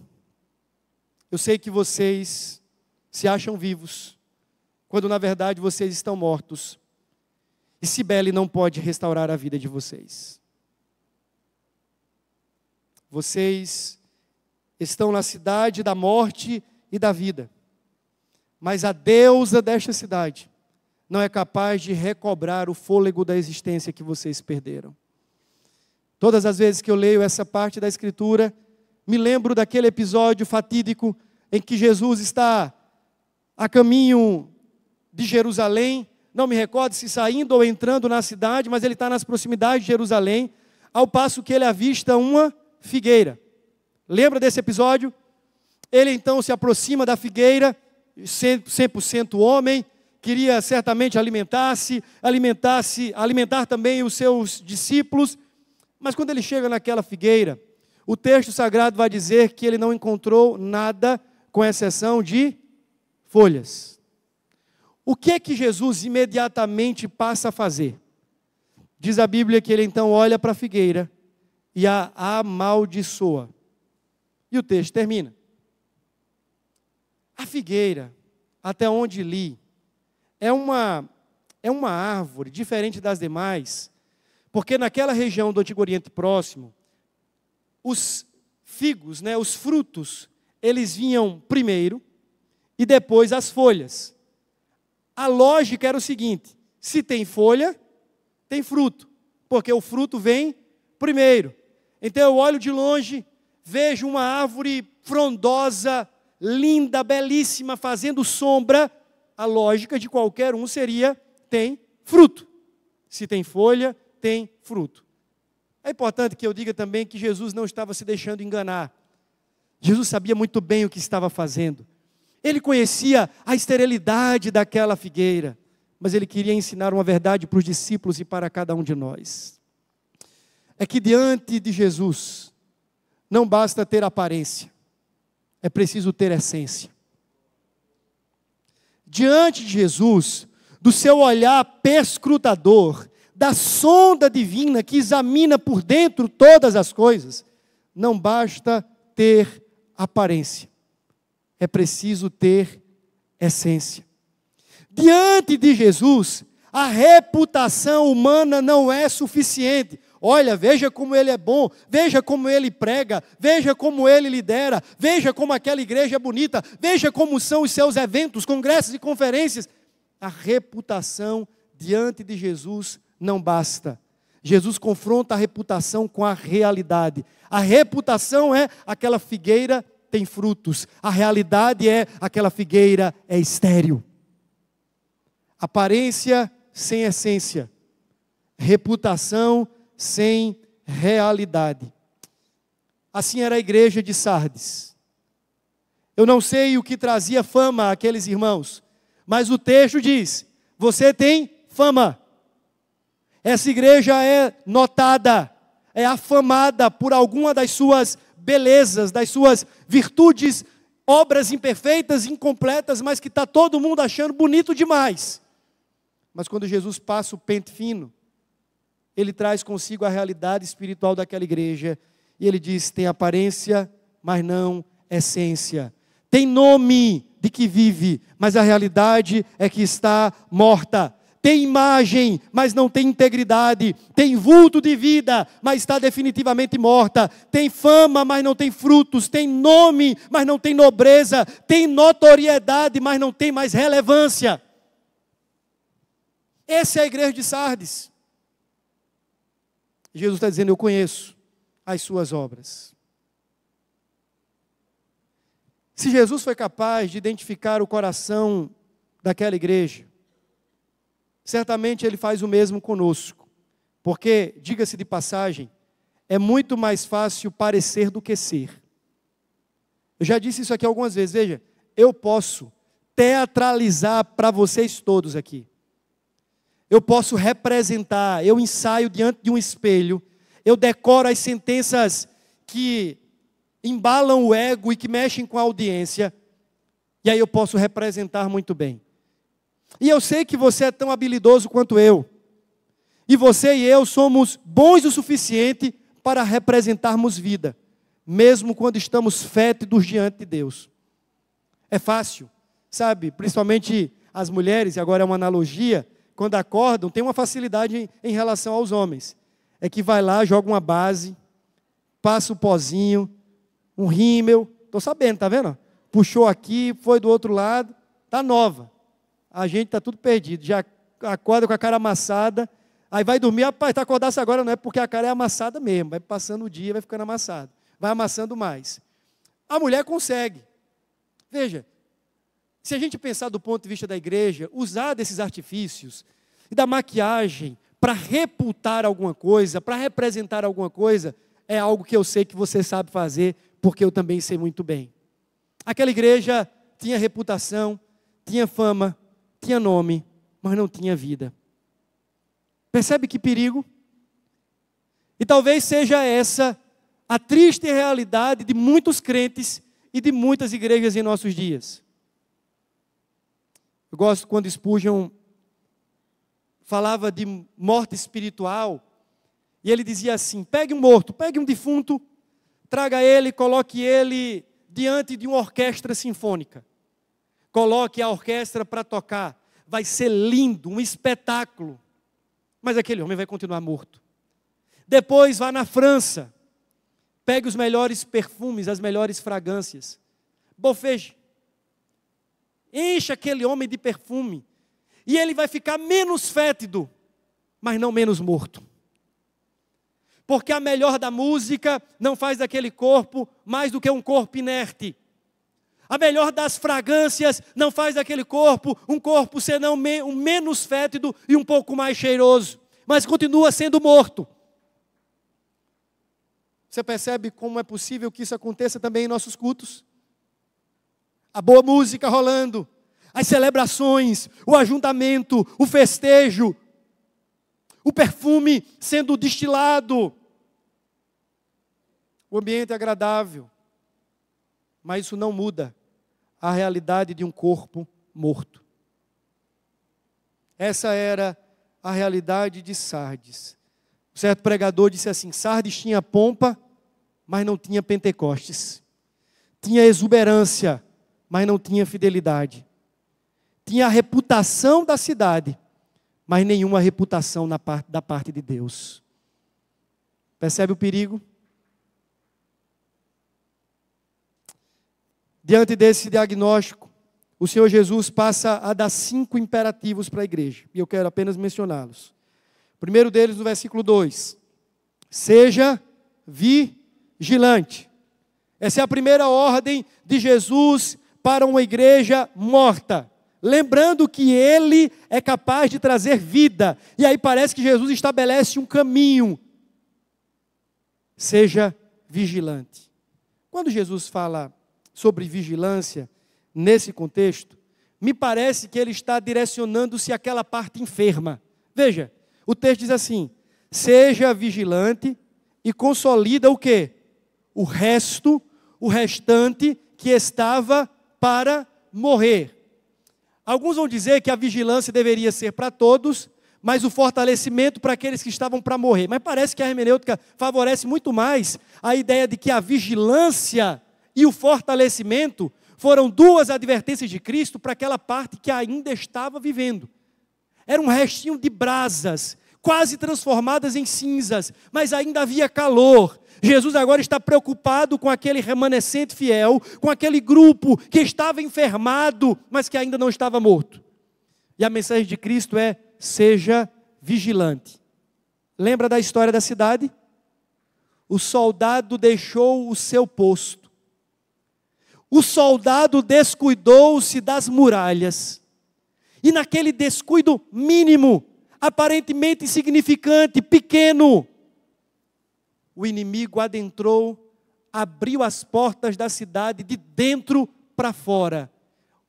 eu sei que vocês se acham vivos, quando na verdade vocês estão mortos. E Cibele não pode restaurar a vida de vocês. Vocês estão na cidade da morte e da vida. Mas a deusa desta cidade não é capaz de recobrar o fôlego da existência que vocês perderam. Todas as vezes que eu leio essa parte da Escritura, me lembro daquele episódio fatídico em que Jesus está a caminho de Jerusalém. Não me recordo se saindo ou entrando na cidade, mas ele está nas proximidades de Jerusalém, ao passo que ele avista uma figueira. Lembra desse episódio? Ele então se aproxima da figueira, 100% homem, queria certamente alimentar também os seus discípulos, mas quando ele chega naquela figueira, o texto sagrado vai dizer que ele não encontrou nada, com exceção de folhas. O que é que Jesus imediatamente passa a fazer? Diz a Bíblia que ele então olha para a figueira e a amaldiçoa. E o texto termina. A figueira, até onde li, é uma árvore diferente das demais, porque naquela região do Antigo Oriente Próximo, os figos, os frutos, eles vinham primeiro e depois as folhas. A lógica era o seguinte: se tem folha, tem fruto, porque o fruto vem primeiro. Então eu olho de longe, vejo uma árvore frondosa, linda, belíssima, fazendo sombra. A lógica de qualquer um seria: tem fruto. Se tem folha, tem fruto. É importante que eu diga também que Jesus não estava se deixando enganar. Jesus sabia muito bem o que estava fazendo. Ele conhecia a esterilidade daquela figueira, mas ele queria ensinar uma verdade para os discípulos e para cada um de nós. É que diante de Jesus, não basta ter aparência, é preciso ter essência. Diante de Jesus, do seu olhar perscrutador, da sonda divina que examina por dentro todas as coisas, não basta ter aparência, é preciso ter essência. Diante de Jesus, a reputação humana não é suficiente. Olha, veja como ele é bom, veja como ele prega, veja como ele lidera, veja como aquela igreja é bonita, veja como são os seus eventos, congressos e conferências. A reputação diante de Jesus não basta. Jesus confronta a reputação com a realidade. A reputação é aquela figueira tem frutos. A realidade é, aquela figueira é estéril. Aparência sem essência. Reputação sem realidade. Assim era a igreja de Sardes. Eu não sei o que trazia fama àqueles irmãos, mas o texto diz: você tem fama. Essa igreja é notada, é afamada por alguma das suas belezas, das suas virtudes, obras imperfeitas, incompletas, mas que está todo mundo achando bonito demais. Mas quando Jesus passa o pente fino, Ele traz consigo a realidade espiritual daquela igreja, e Ele diz: tem aparência, mas não essência. Tem nome de que vive, mas a realidade é que está morta. Tem imagem, mas não tem integridade. Tem vulto de vida, mas está definitivamente morta. Tem fama, mas não tem frutos. Tem nome, mas não tem nobreza. Tem notoriedade, mas não tem mais relevância. Essa é a igreja de Sardes. Jesus está dizendo: eu conheço as suas obras. Se Jesus foi capaz de identificar o coração daquela igreja, certamente Ele faz o mesmo conosco. Porque, diga-se de passagem, é muito mais fácil parecer do que ser. Eu já disse isso aqui algumas vezes. Veja, eu posso teatralizar para vocês todos aqui. Eu posso representar, eu ensaio diante de um espelho, eu decoro as sentenças que embalam o ego e que mexem com a audiência, e aí eu posso representar muito bem. E eu sei que você é tão habilidoso quanto eu, e você e eu somos bons o suficiente para representarmos vida, mesmo quando estamos fétidos diante de Deus. É fácil, sabe? Principalmente as mulheres, e agora é uma analogia, quando acordam, tem uma facilidade em relação aos homens. É que vai lá, joga uma base, passa o pozinho, um rímel, estou sabendo, está vendo? Puxou aqui, foi do outro lado, está nova. A gente está tudo perdido, já acorda com a cara amassada, aí vai dormir, rapaz, está acordado agora, não é porque a cara é amassada mesmo, vai passando o dia, vai ficando amassado, vai amassando mais. A mulher consegue. Veja, se a gente pensar do ponto de vista da igreja, usar desses artifícios e da maquiagem para reputar alguma coisa, para representar alguma coisa, é algo que eu sei que você sabe fazer, porque eu também sei muito bem. Aquela igreja tinha reputação, tinha fama, tinha nome, mas não tinha vida. Percebe que perigo? E talvez seja essa a triste realidade de muitos crentes e de muitas igrejas em nossos dias. Eu gosto quando Spurgeon falava de morte espiritual, e ele dizia assim: pegue um morto, pegue um defunto, traga ele, coloque ele diante de uma orquestra sinfônica. Coloque a orquestra para tocar. Vai ser lindo, um espetáculo. Mas aquele homem vai continuar morto. Depois vá na França. Pegue os melhores perfumes, as melhores fragrâncias. Bofeje. Encha aquele homem de perfume. E ele vai ficar menos fétido, mas não menos morto. Porque a melhor da música não faz daquele corpo mais do que um corpo inerte. A melhor das fragrâncias não faz daquele corpo um corpo senão um menos fétido e um pouco mais cheiroso. Mas continua sendo morto. Você percebe como é possível que isso aconteça também em nossos cultos? A boa música rolando, as celebrações, o ajuntamento, o festejo, o perfume sendo destilado. O ambiente é agradável, mas isso não muda a realidade de um corpo morto. Essa era a realidade de Sardes. Um certo pregador disse assim: Sardes tinha pompa, mas não tinha Pentecostes. Tinha exuberância, mas não tinha fidelidade. Tinha a reputação da cidade, mas nenhuma reputação da parte de Deus. Percebe o perigo? Diante desse diagnóstico, o Senhor Jesus passa a dar 5 imperativos para a igreja. E eu quero apenas mencioná-los. O primeiro deles no versículo 2. Seja vigilante. Essa é a primeira ordem de Jesus para uma igreja morta. Lembrando que Ele é capaz de trazer vida. E aí parece que Jesus estabelece um caminho. Seja vigilante. Quando Jesus fala sobre vigilância, nesse contexto, me parece que Ele está direcionando-se àquela parte enferma. Veja, o texto diz assim: seja vigilante e consolida o quê? O restante que estava para morrer. Alguns vão dizer que a vigilância deveria ser para todos, mas o fortalecimento para aqueles que estavam para morrer. Mas parece que a hermenêutica favorece muito mais a ideia de que a vigilância e o fortalecimento foram duas advertências de Cristo para aquela parte que ainda estava vivendo. Era um restinho de brasas, quase transformadas em cinzas, mas ainda havia calor. Jesus agora está preocupado com aquele remanescente fiel, com aquele grupo que estava enfermado, mas que ainda não estava morto. E a mensagem de Cristo é: seja vigilante. Lembra da história da cidade? O soldado deixou o seu posto. O soldado descuidou-se das muralhas. E naquele descuido mínimo, aparentemente insignificante, pequeno, o inimigo adentrou, abriu as portas da cidade de dentro para fora.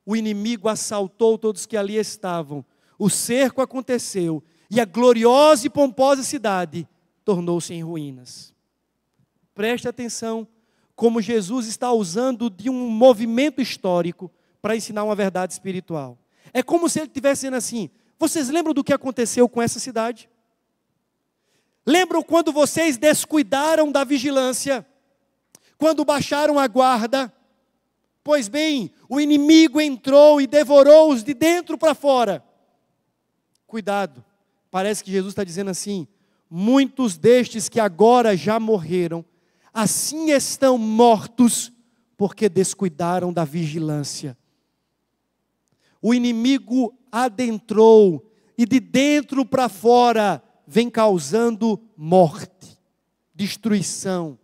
O inimigo assaltou todos que ali estavam. O cerco aconteceu e a gloriosa e pomposa cidade tornou-se em ruínas. Preste atenção como Jesus está usando de um movimento histórico para ensinar uma verdade espiritual. É como se ele estivesse dizendo assim: vocês lembram do que aconteceu com essa cidade? Lembram quando vocês descuidaram da vigilância? Quando baixaram a guarda? Pois bem, o inimigo entrou e devorou-os de dentro para fora. Cuidado, parece que Jesus está dizendo assim: muitos destes que agora já morreram, assim estão mortos, porque descuidaram da vigilância. O inimigo adentrou e de dentro para fora vem causando morte, destruição.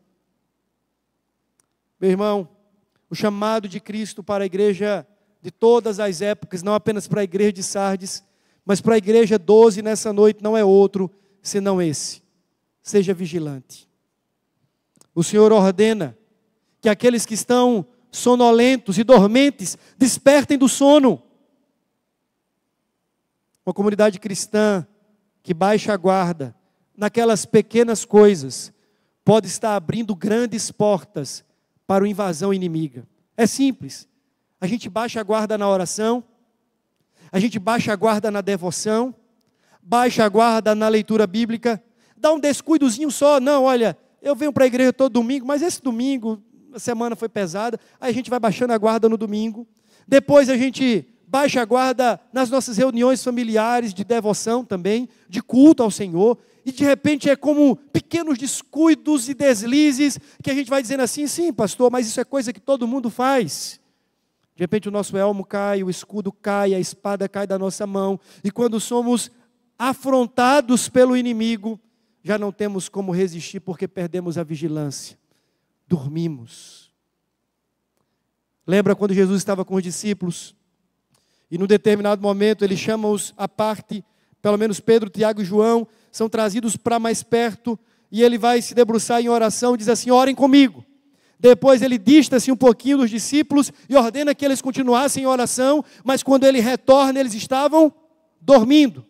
Meu irmão, o chamado de Cristo para a igreja de todas as épocas, não apenas para a igreja de Sardes, mas para a igreja 12 nessa noite, não é outro senão esse: seja vigilante. O Senhor ordena que aqueles que estão sonolentos e dormentes despertem do sono. Uma comunidade cristã que baixa a guarda naquelas pequenas coisas pode estar abrindo grandes portas para a invasão inimiga. É simples. A gente baixa a guarda na oração, a gente baixa a guarda na devoção, baixa a guarda na leitura bíblica, dá um descuidozinho só. Não, olha, eu venho para a igreja todo domingo, mas esse domingo a semana foi pesada, aí a gente vai baixando a guarda no domingo. Depois a gente baixa a guarda nas nossas reuniões familiares de devoção também, de culto ao Senhor. E de repente é como pequenos descuidos e deslizes que a gente vai dizendo assim: sim, pastor, mas isso é coisa que todo mundo faz. De repente o nosso elmo cai, o escudo cai, a espada cai da nossa mão. E quando somos afrontados pelo inimigo, já não temos como resistir porque perdemos a vigilância. Dormimos. Lembra quando Jesus estava com os discípulos? E num determinado momento ele chama-os à parte, pelo menos Pedro, Tiago e João, são trazidos para mais perto, e ele vai se debruçar em oração e diz assim: orem comigo. Depois ele dista-se um pouquinho dos discípulos e ordena que eles continuassem em oração, mas quando ele retorna, eles estavam dormindo.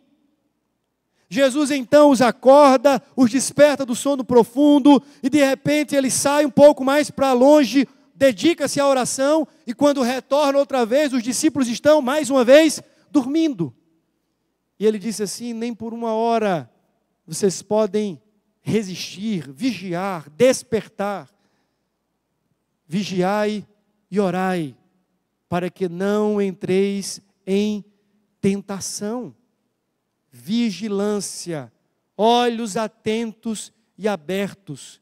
Jesus então os acorda, os desperta do sono profundo, e de repente ele sai um pouco mais para longe, dedica-se à oração, e quando retorna outra vez, os discípulos estão mais uma vez dormindo. E ele disse assim: nem por uma hora vocês podem resistir, vigiar, despertar. Vigiai e orai, para que não entreis em tentação. Vigilância, olhos atentos e abertos.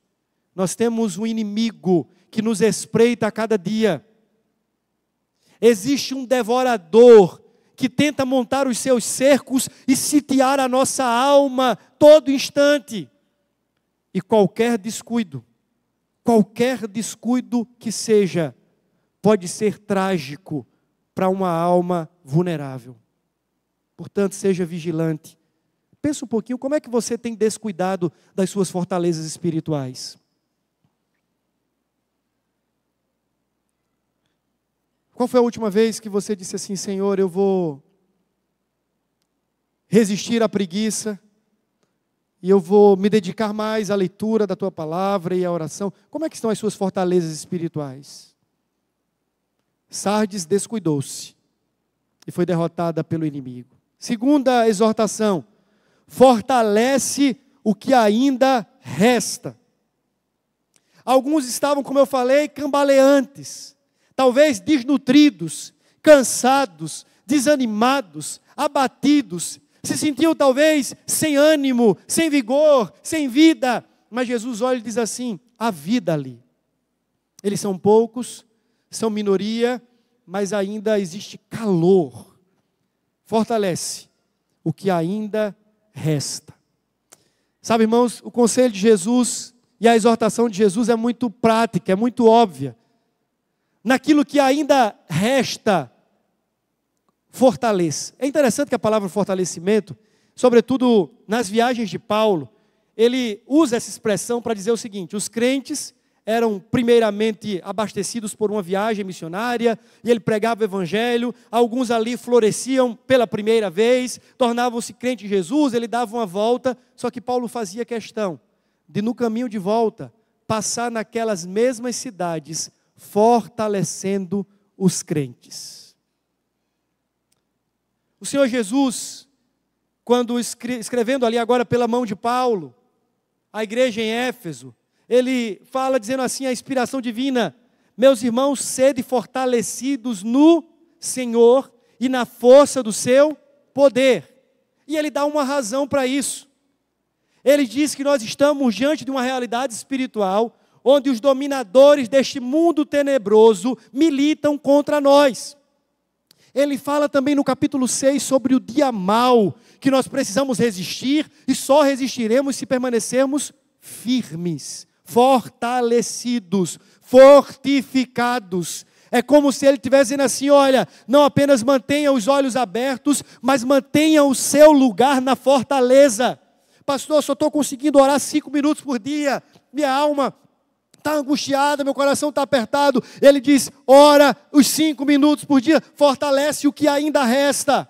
Nós temos um inimigo que nos espreita a cada dia. Existe um devorador que tenta montar os seus cercos e sitiar a nossa alma todo instante. E qualquer descuido, qualquer descuido que seja, pode ser trágico para uma alma vulnerável. Portanto, seja vigilante. Pensa um pouquinho, como é que você tem descuidado das suas fortalezas espirituais? Qual foi a última vez que você disse assim: Senhor, eu vou resistir à preguiça, e eu vou me dedicar mais à leitura da Tua Palavra e à oração? Como é que estão as suas fortalezas espirituais? Sardes descuidou-se e foi derrotada pelo inimigo. Segunda exortação: fortalece o que ainda resta. Alguns estavam, como eu falei, cambaleantes, talvez desnutridos, cansados, desanimados, abatidos, se sentiam talvez sem ânimo, sem vigor, sem vida. Mas Jesus olha e diz assim: há vida ali. Eles são poucos, são minoria, mas ainda existe calor. Fortalece o que ainda resta. Sabe, irmãos, o conselho de Jesus e a exortação de Jesus é muito prática, é muito óbvia. Naquilo que ainda resta, fortaleça. É interessante que a palavra fortalecimento, sobretudo nas viagens de Paulo, ele usa essa expressão para dizer o seguinte: os crentes eram primeiramente abastecidos por uma viagem missionária, e ele pregava o evangelho, alguns ali floresciam pela primeira vez, tornavam-se crentes em Jesus, ele dava uma volta, só que Paulo fazia questão de, no caminho de volta, passar naquelas mesmas cidades, fortalecendo os crentes. O Senhor Jesus, quando escrevendo ali agora pela mão de Paulo, a igreja em Éfeso, ele fala dizendo assim, a inspiração divina: meus irmãos, sede fortalecidos no Senhor e na força do seu poder. E ele dá uma razão para isso. Ele diz que nós estamos diante de uma realidade espiritual, onde os dominadores deste mundo tenebroso militam contra nós. Ele fala também no capítulo 6 sobre o dia mau, que nós precisamos resistir, e só resistiremos se permanecermos firmes, fortalecidos, fortificados. É como se ele estivesse dizendo assim: olha, não apenas mantenha os olhos abertos, mas mantenha o seu lugar na fortaleza. Pastor, só estou conseguindo orar 5 minutos por dia, minha alma está angustiada, meu coração está apertado. Ele diz: ora os 5 minutos por dia, fortalece o que ainda resta.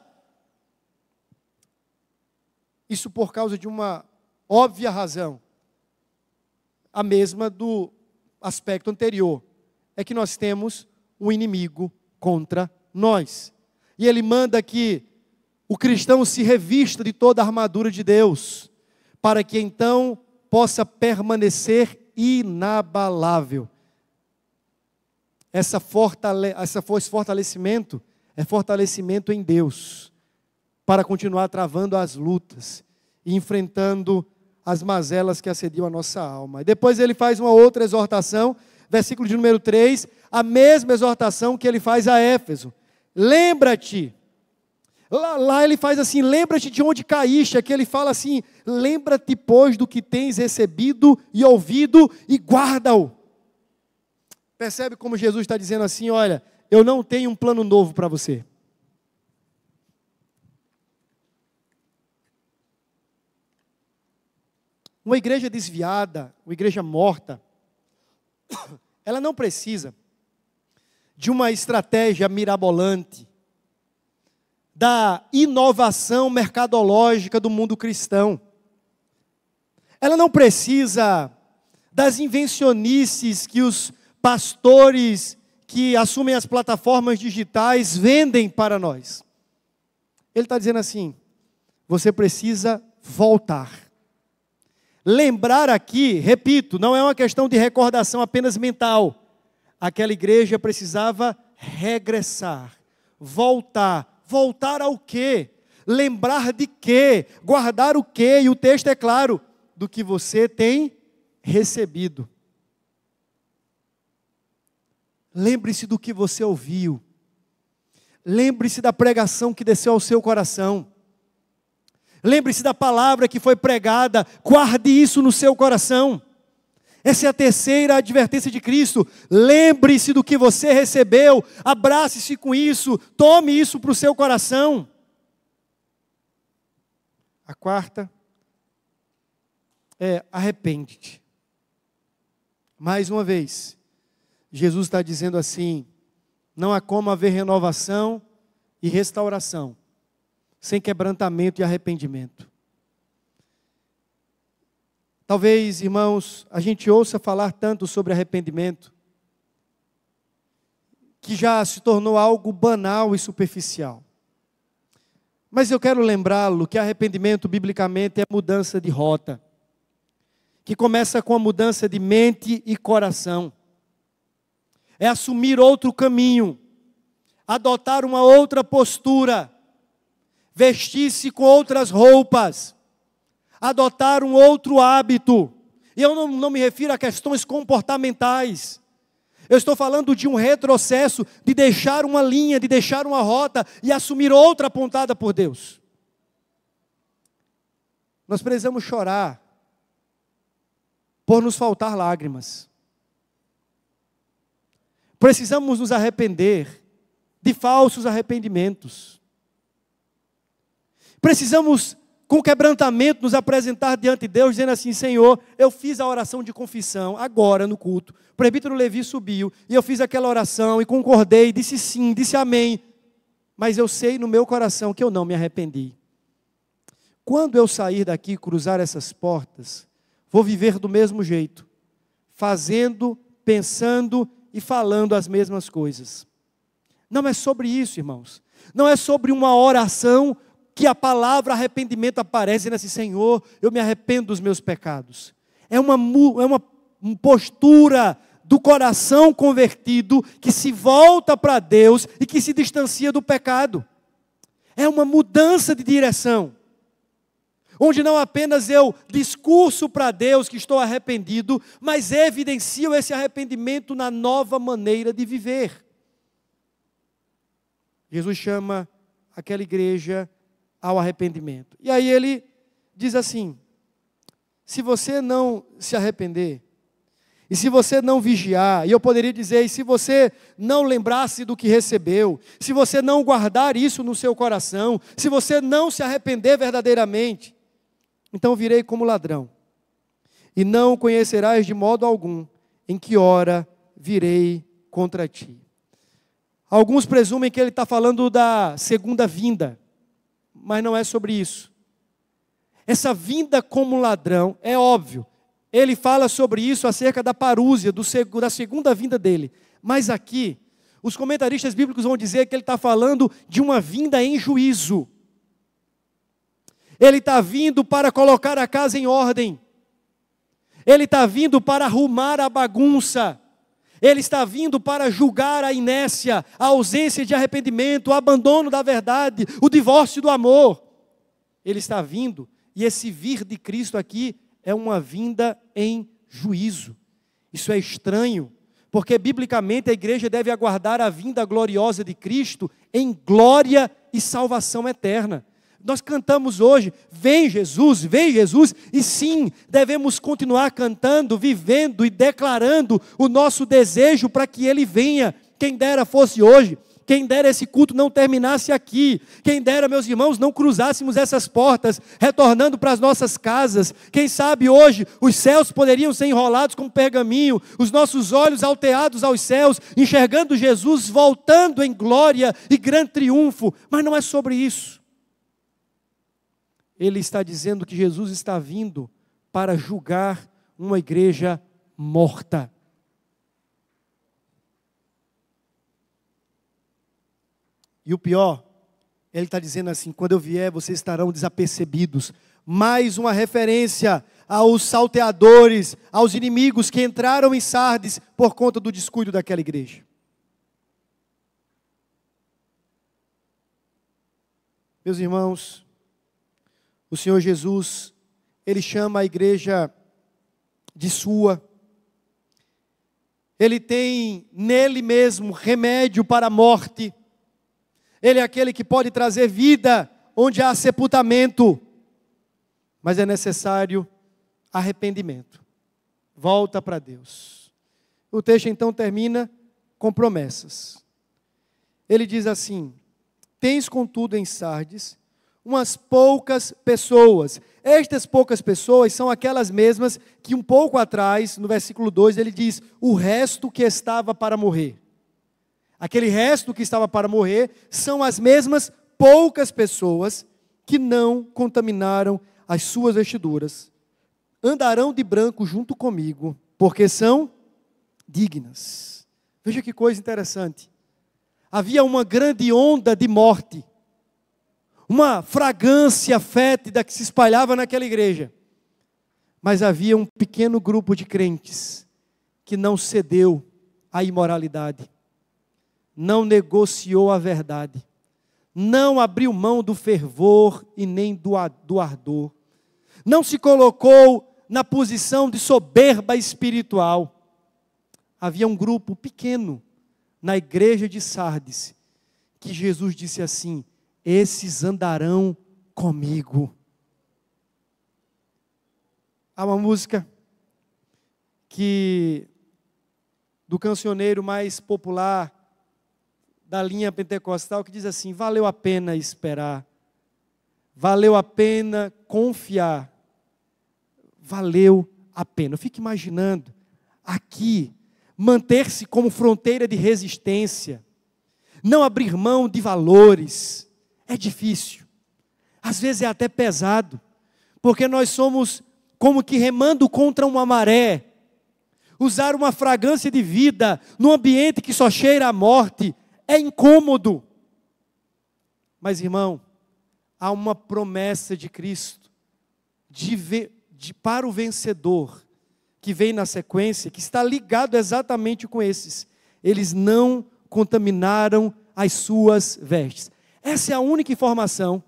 Isso por causa de uma óbvia razão, a mesma do aspecto anterior, é que nós temos um inimigo contra nós. E ele manda que o cristão se revista de toda a armadura de Deus, para que então possa permanecer inabalável. Esse fortalecimento é fortalecimento em Deus, para continuar travando as lutas e enfrentando as mazelas que assediam a nossa alma. E depois ele faz uma outra exortação, versículo de número 3, a mesma exortação que ele faz a Éfeso. Lembra-te. Lá ele faz assim: lembra-te de onde caíste. Aqui ele fala assim: lembra-te, pois, do que tens recebido e ouvido, e guarda-o. Percebe como Jesus está dizendo assim: olha, eu não tenho um plano novo para você. Uma igreja desviada, uma igreja morta, ela não precisa de uma estratégia mirabolante, da inovação mercadológica do mundo cristão. Ela não precisa das invencionices que os pastores que assumem as plataformas digitais vendem para nós. Ele está dizendo assim: você precisa voltar. Lembrar aqui, repito, não é uma questão de recordação apenas mental. Aquela igreja precisava regressar, voltar. Voltar ao quê? Lembrar de quê? Guardar o quê? E o texto é claro: do que você tem recebido. Lembre-se do que você ouviu. Lembre-se da pregação que desceu ao seu coração. Lembre-se da palavra que foi pregada. Guarde isso no seu coração. Essa é a terceira advertência de Cristo. Lembre-se do que você recebeu, abrace-se com isso, tome isso para o seu coração. A quarta é: arrepende-te. Mais uma vez, Jesus está dizendo assim: não há como haver renovação e restauração sem quebrantamento e arrependimento. Talvez, irmãos, a gente ouça falar tanto sobre arrependimento, que já se tornou algo banal e superficial. Mas eu quero lembrá-lo que arrependimento, biblicamente, é mudança de rota, que começa com a mudança de mente e coração. É assumir outro caminho, adotar uma outra postura, vestir-se com outras roupas, adotar um outro hábito. E eu não me refiro a questões comportamentais. Eu estou falando de um retrocesso, de deixar uma linha, de deixar uma rota e assumir outra apontada por Deus. Nós precisamos chorar por nos faltar lágrimas. Precisamos nos arrepender de falsos arrependimentos. Precisamos, com quebrantamento, nos apresentar diante de Deus, dizendo assim: Senhor, eu fiz a oração de confissão, agora no culto. O presbítero Levi subiu, e eu fiz aquela oração, e concordei, disse sim, disse amém. Mas eu sei no meu coração que eu não me arrependi. Quando eu sair daqui e cruzar essas portas, vou viver do mesmo jeito, fazendo, pensando e falando as mesmas coisas. Não é sobre isso, irmãos. Não é sobre uma oração que a palavra arrependimento aparece, dizendo assim: Senhor, eu me arrependo dos meus pecados. É uma postura do coração convertido, que se volta para Deus e que se distancia do pecado. É uma mudança de direção, onde não apenas eu discurso para Deus que estou arrependido, mas evidencio esse arrependimento na nova maneira de viver. Jesus chama aquela igreja ao arrependimento. E aí ele diz assim: se você não se arrepender, e se você não vigiar, e eu poderia dizer, e se você não lembrar-se do que recebeu, se você não guardar isso no seu coração, se você não se arrepender verdadeiramente, então virei como ladrão, e não conhecerás de modo algum em que hora virei contra ti. Alguns presumem que ele está falando da segunda vinda, mas não é sobre isso. Essa vinda como ladrão, é óbvio, ele fala sobre isso acerca da parúzia, da segunda vinda dele. Mas aqui, os comentaristas bíblicos vão dizer que ele está falando de uma vinda em juízo. Ele está vindo para colocar a casa em ordem. Ele está vindo para arrumar a bagunça. Ele está vindo para julgar a inércia, a ausência de arrependimento, o abandono da verdade, o divórcio do amor. Ele está vindo, e esse vir de Cristo aqui é uma vinda em juízo. Isso é estranho, porque biblicamente a igreja deve aguardar a vinda gloriosa de Cristo em glória e salvação eterna. Nós cantamos hoje, vem Jesus, e sim, devemos continuar cantando, vivendo e declarando o nosso desejo para que Ele venha. Quem dera fosse hoje, quem dera esse culto não terminasse aqui, quem dera, meus irmãos, não cruzássemos essas portas, retornando para as nossas casas. Quem sabe hoje os céus poderiam ser enrolados com pergaminho, os nossos olhos alteados aos céus, enxergando Jesus voltando em glória e grande triunfo, mas não é sobre isso. Ele está dizendo que Jesus está vindo para julgar uma igreja morta. E o pior, ele está dizendo assim: quando eu vier, vocês estarão desapercebidos. Mais uma referência aos salteadores, aos inimigos que entraram em Sardes por conta do descuido daquela igreja. Meus irmãos, o Senhor Jesus, Ele chama a igreja de sua. Ele tem nele mesmo remédio para a morte. Ele é aquele que pode trazer vida onde há sepultamento. Mas é necessário arrependimento. volta para Deus. O texto então termina com promessas. Ele diz assim: tens contudo em Sardes umas poucas pessoas. Estas poucas pessoas são aquelas mesmas que um pouco atrás, no versículo 2, ele diz, o resto que estava para morrer. Aquele resto que estava para morrer são as mesmas poucas pessoas que não contaminaram as suas vestiduras. Andarão de branco junto comigo, porque são dignas. Veja que coisa interessante. Havia uma grande onda de morte, uma fragrância fétida que se espalhava naquela igreja. Mas havia um pequeno grupo de crentes que não cedeu à imoralidade, não negociou a verdade, não abriu mão do fervor e nem do ardor, não se colocou na posição de soberba espiritual. Havia um grupo pequeno na igreja de Sardes, que Jesus disse assim: esses andarão comigo. Há uma música do cancioneiro mais popular da linha pentecostal, que diz assim: valeu a pena esperar, valeu a pena confiar, valeu a pena. Eu fico imaginando aqui, manter-se como fronteira de resistência, não abrir mão de valores, é difícil, às vezes é até pesado, porque nós somos como que remando contra uma maré. Usar uma fragrância de vida num ambiente que só cheira a morte é incômodo. Mas, irmão, há uma promessa de Cristo para o vencedor, que vem na sequência, que está ligado exatamente com esses. Eles não contaminaram as suas vestes. Essa é a única informação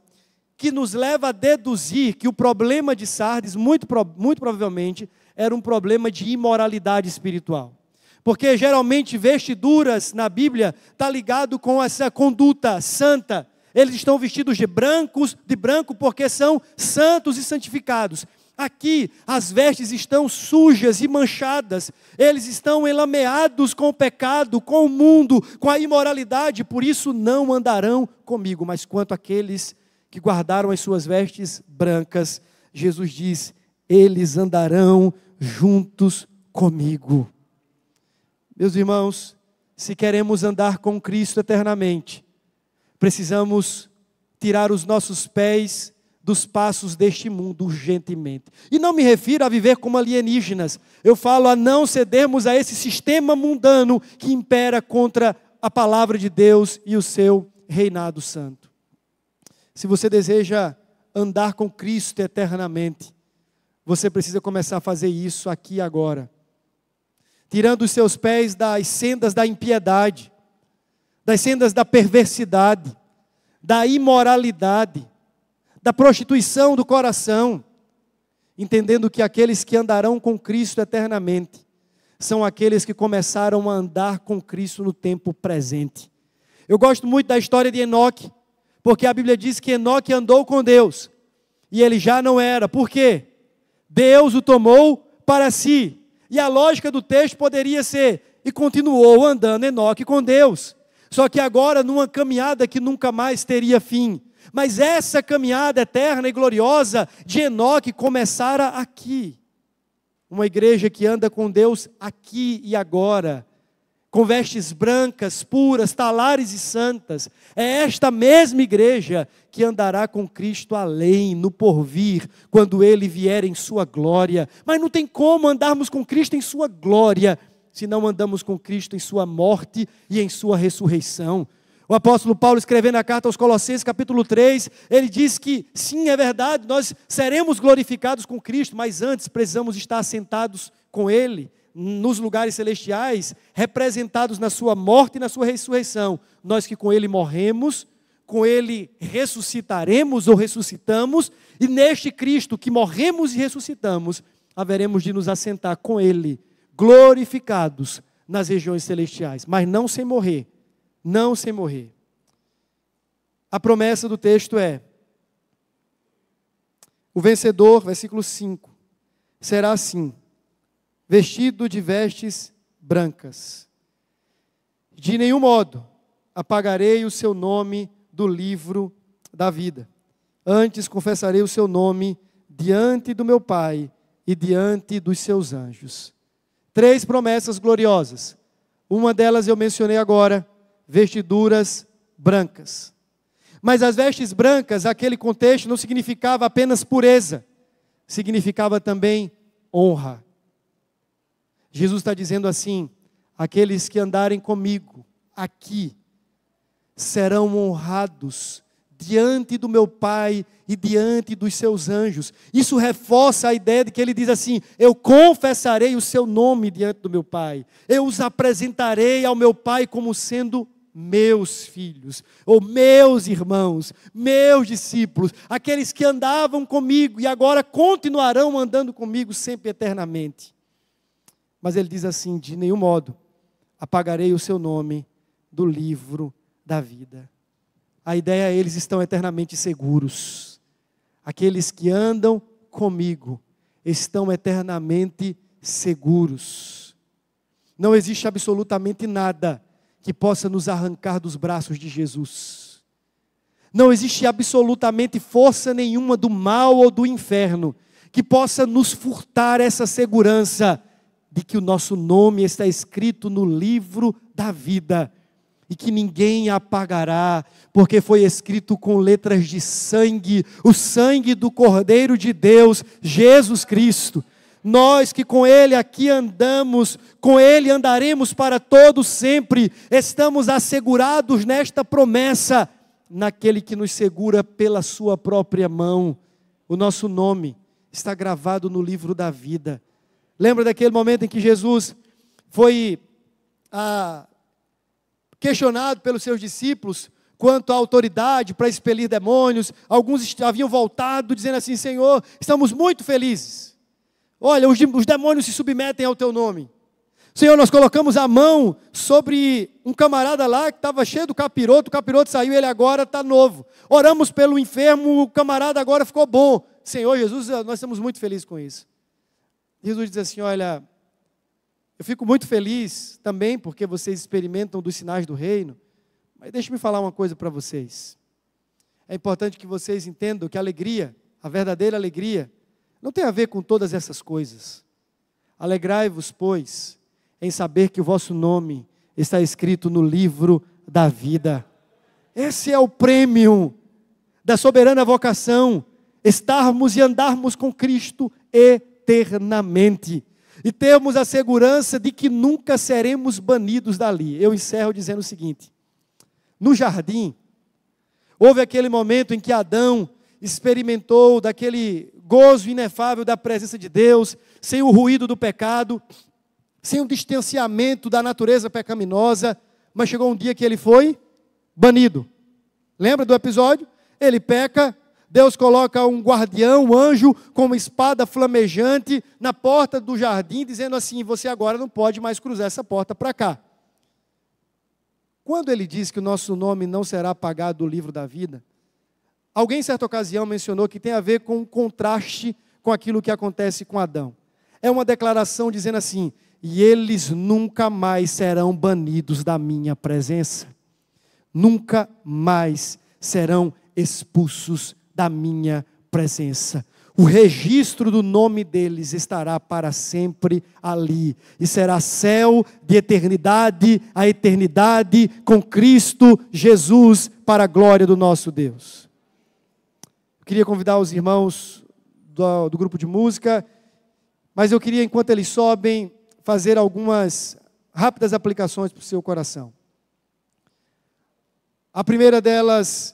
que nos leva a deduzir que o problema de Sardes, muito provavelmente, era um problema de imoralidade espiritual. Porque geralmente vestiduras na Bíblia está ligado com essa conduta santa. Eles estão vestidos de branco porque são santos e santificados. Aqui as vestes estão sujas e manchadas. Eles estão enlameados com o pecado, com o mundo, com a imoralidade. Por isso não andarão comigo. Mas quanto àqueles que guardaram as suas vestes brancas, Jesus diz: eles andarão juntos comigo. Meus irmãos, se queremos andar com Cristo eternamente, precisamos tirar os nossos pés dos passos deste mundo urgentemente. E não me refiro a viver como alienígenas. Eu falo a não cedermos a esse sistema mundano que impera contra a palavra de Deus e o seu reinado santo. Se você deseja andar com Cristo eternamente, você precisa começar a fazer isso aqui e agora. Tirando os seus pés das sendas da impiedade, das sendas da perversidade, da imoralidade, da prostituição do coração, entendendo que aqueles que andarão com Cristo eternamente, são aqueles que começaram a andar com Cristo no tempo presente. Eu gosto muito da história de Enoque, porque a Bíblia diz que Enoque andou com Deus, e ele já não era. Por quê? Deus o tomou para si. E a lógica do texto poderia ser: e continuou andando Enoque com Deus. Só que agora numa caminhada que nunca mais teria fim. Mas essa caminhada eterna e gloriosa de Enoque começara aqui. Uma igreja que anda com Deus aqui e agora, com vestes brancas, puras, talares e santas. É esta mesma igreja que andará com Cristo além, no porvir, quando Ele vier em sua glória. Mas não tem como andarmos com Cristo em sua glória, se não andamos com Cristo em sua morte e em sua ressurreição. O apóstolo Paulo, escrevendo a carta aos Colossenses, capítulo 3, ele diz que, sim, é verdade, nós seremos glorificados com Cristo, mas antes precisamos estar assentados com Ele, nos lugares celestiais, representados na sua morte e na sua ressurreição. Nós que com Ele morremos, com Ele ressuscitaremos ou ressuscitamos, e neste Cristo que morremos e ressuscitamos, haveremos de nos assentar com Ele, glorificados nas regiões celestiais, mas não sem morrer. Não sem morrer. A promessa do texto é: o vencedor, versículo 5, será assim: vestido de vestes brancas. De nenhum modo apagarei o seu nome do livro da vida. Antes confessarei o seu nome diante do meu Pai e diante dos seus anjos. 3 promessas gloriosas. Uma delas eu mencionei agora, vestiduras brancas. Mas as vestes brancas, aquele contexto, não significava apenas pureza, significava também honra. Jesus está dizendo assim: aqueles que andarem comigo aqui serão honrados diante do meu Pai e diante dos seus anjos. Isso reforça a ideia de que ele diz assim: eu confessarei o seu nome diante do meu Pai, eu os apresentarei ao meu Pai como sendo meus filhos, ou meus irmãos, meus discípulos, aqueles que andavam comigo e agora continuarão andando comigo sempre eternamente. Mas ele diz assim: de nenhum modo apagarei o seu nome do livro da vida. A ideia é: eles estão eternamente seguros. Aqueles que andam comigo estão eternamente seguros. Não existe absolutamente nada que possa nos arrancar dos braços de Jesus. Não existe absolutamente força nenhuma do mal ou do inferno que possa nos furtar essa segurança de que o nosso nome está escrito no livro da vida e que ninguém apagará, porque foi escrito com letras de sangue, o sangue do Cordeiro de Deus, Jesus Cristo. Nós que com Ele aqui andamos, com Ele andaremos para todo sempre, estamos assegurados nesta promessa, naquele que nos segura pela sua própria mão. O nosso nome está gravado no livro da vida. Lembra daquele momento em que Jesus foi questionado pelos seus discípulos quanto à autoridade para expelir demônios? Alguns haviam voltado dizendo assim: Senhor, estamos muito felizes. Olha, os demônios se submetem ao teu nome. Senhor, nós colocamos a mão sobre um camarada lá que estava cheio do capiroto, o capiroto saiu, ele agora está novo. Oramos pelo enfermo, o camarada agora ficou bom. Senhor Jesus, nós estamos muito felizes com isso. Jesus diz assim: olha, eu fico muito feliz também porque vocês experimentam dos sinais do reino, mas deixe-me falar uma coisa para vocês. É importante que vocês entendam que a alegria, a verdadeira alegria, não tem a ver com todas essas coisas. Alegrai-vos, pois, em saber que o vosso nome está escrito no livro da vida. Esse é o prêmio da soberana vocação, estarmos e andarmos com Cristo eternamente. E termos a segurança de que nunca seremos banidos dali. Eu encerro dizendo o seguinte: no jardim, houve aquele momento em que Adão experimentou daquele gozo inefável da presença de Deus, sem o ruído do pecado, sem o distanciamento da natureza pecaminosa, mas chegou um dia que ele foi banido. Lembra do episódio? Ele peca, Deus coloca um guardião, um anjo com uma espada flamejante na porta do jardim, dizendo assim: você agora não pode mais cruzar essa porta para cá. Quando ele diz que o nosso nome não será apagado do livro da vida, alguém em certa ocasião mencionou que tem a ver com um contraste com aquilo que acontece com Adão. É uma declaração dizendo assim: e eles nunca mais serão banidos da minha presença. Nunca mais serão expulsos da minha presença. O registro do nome deles estará para sempre ali. E será céu de eternidade a eternidade com Cristo Jesus para a glória do nosso Deus. Eu queria convidar os irmãos do grupo de música, mas eu queria, enquanto eles sobem, fazer algumas rápidas aplicações para o seu coração. A primeira delas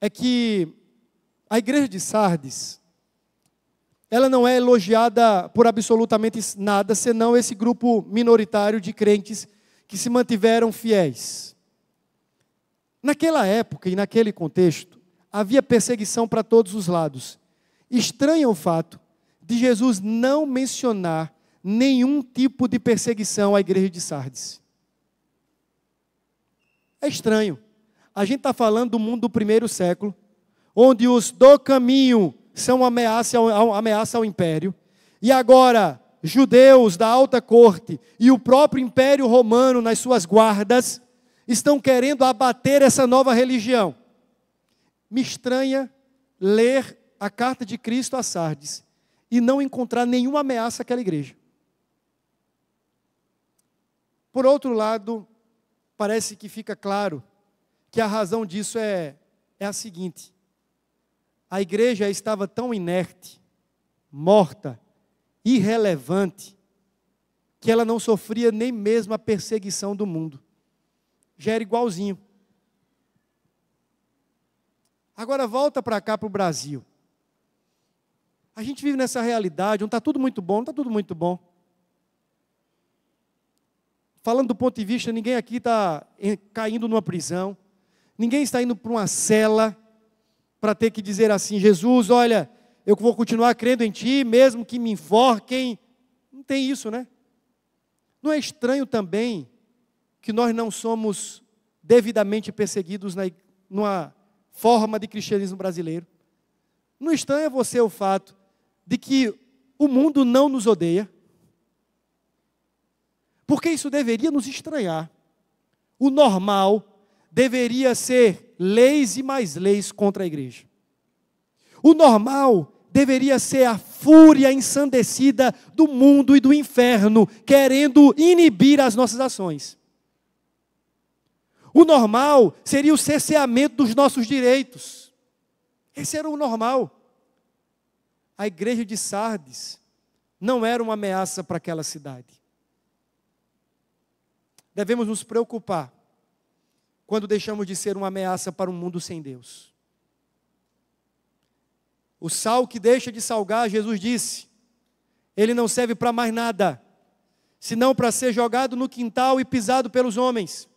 é que a igreja de Sardes, ela não é elogiada por absolutamente nada, senão esse grupo minoritário de crentes que se mantiveram fiéis. Naquela época e naquele contexto, havia perseguição para todos os lados. Estranho o fato de Jesus não mencionar nenhum tipo de perseguição à igreja de Sardes. É estranho. A gente está falando do mundo do primeiro século, onde os do caminho são uma ameaça ao império. E agora, judeus da alta corte e o próprio Império Romano nas suas guardas estão querendo abater essa nova religião. Me estranha ler a carta de Cristo a Sardes e não encontrar nenhuma ameaça àquela igreja. Por outro lado, parece que fica claro que a razão disso é a seguinte: a igreja estava tão inerte, morta, irrelevante, que ela não sofria nem mesmo a perseguição do mundo. Já era igualzinho. Agora volta para cá, para o Brasil. A gente vive nessa realidade, onde está tudo muito bom, não está tudo muito bom. Falando do ponto de vista, ninguém aqui está caindo numa prisão, ninguém está indo para uma cela para ter que dizer assim: Jesus, olha, eu vou continuar crendo em Ti, mesmo que me enforquem. Não tem isso, né? Não é estranho também que nós não somos devidamente perseguidos numa forma de cristianismo brasileiro? Não estranha você o fato de que o mundo não nos odeia? Porque isso deveria nos estranhar. O normal deveria ser leis e mais leis contra a igreja. O normal deveria ser a fúria ensandecida do mundo e do inferno, querendo inibir as nossas ações. O normal seria o cerceamento dos nossos direitos. Esse era o normal. A igreja de Sardes não era uma ameaça para aquela cidade. Devemos nos preocupar quando deixamos de ser uma ameaça para um mundo sem Deus. O sal que deixa de salgar, Jesus disse, ele não serve para mais nada, senão para ser jogado no quintal e pisado pelos homens.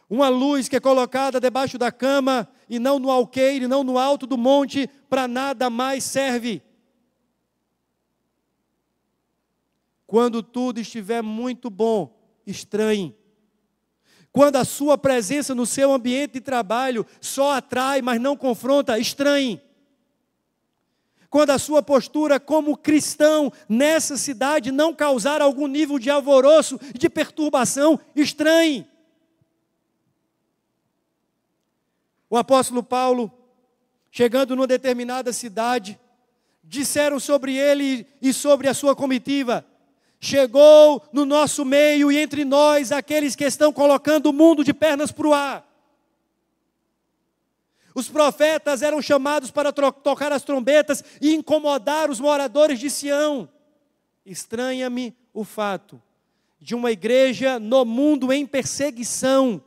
Uma luz que é colocada debaixo da cama e não no alqueire, não no alto do monte, para nada mais serve. Quando tudo estiver muito bom, estranhe. Quando a sua presença no seu ambiente de trabalho só atrai, mas não confronta, estranhe. Quando a sua postura como cristão nessa cidade não causar algum nível de alvoroço e de perturbação, estranhe. O apóstolo Paulo, chegando numa determinada cidade, disseram sobre ele e sobre a sua comitiva: chegou no nosso meio e entre nós aqueles que estão colocando o mundo de pernas para o ar. Os profetas eram chamados para tocar as trombetas e incomodar os moradores de Sião. Estranha-me o fato de uma igreja no mundo em perseguição,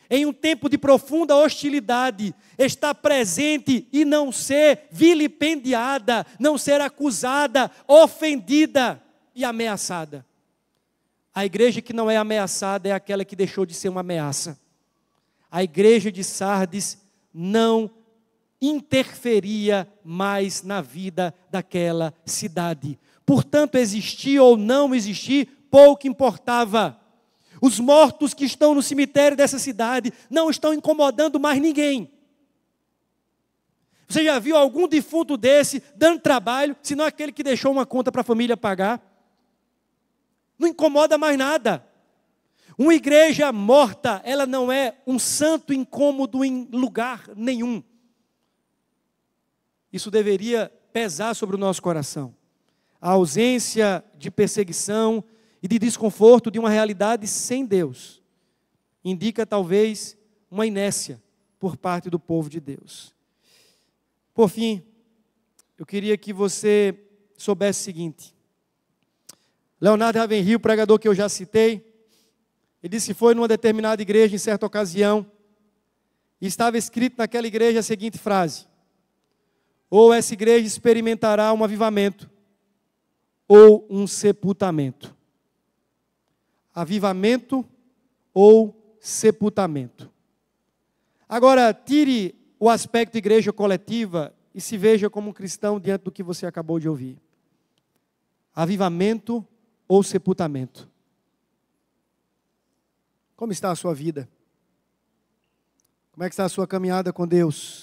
em um tempo de profunda hostilidade, estar presente e não ser vilipendiada, não ser acusada, ofendida e ameaçada. A igreja que não é ameaçada é aquela que deixou de ser uma ameaça. A igreja de Sardes não interferia mais na vida daquela cidade. Portanto, existir ou não existir, pouco importava. Os mortos que estão no cemitério dessa cidade não estão incomodando mais ninguém. Você já viu algum defunto desse dando trabalho, senão aquele que deixou uma conta para a família pagar? Não incomoda mais nada. Uma igreja morta, ela não é um santo incômodo em lugar nenhum. Isso deveria pesar sobre o nosso coração. A ausência de perseguição e de desconforto de uma realidade sem Deus indica talvez uma inércia por parte do povo de Deus. Por fim, eu queria que você soubesse o seguinte: Leonardo Ravenhill, pregador que eu já citei, ele disse que foi numa determinada igreja em certa ocasião e estava escrito naquela igreja a seguinte frase: ou essa igreja experimentará um avivamento ou um sepultamento. Avivamento ou sepultamento. Agora, tire o aspecto igreja coletiva e se veja como um cristão diante do que você acabou de ouvir. Avivamento ou sepultamento? Como está a sua vida? Como é que está a sua caminhada com Deus?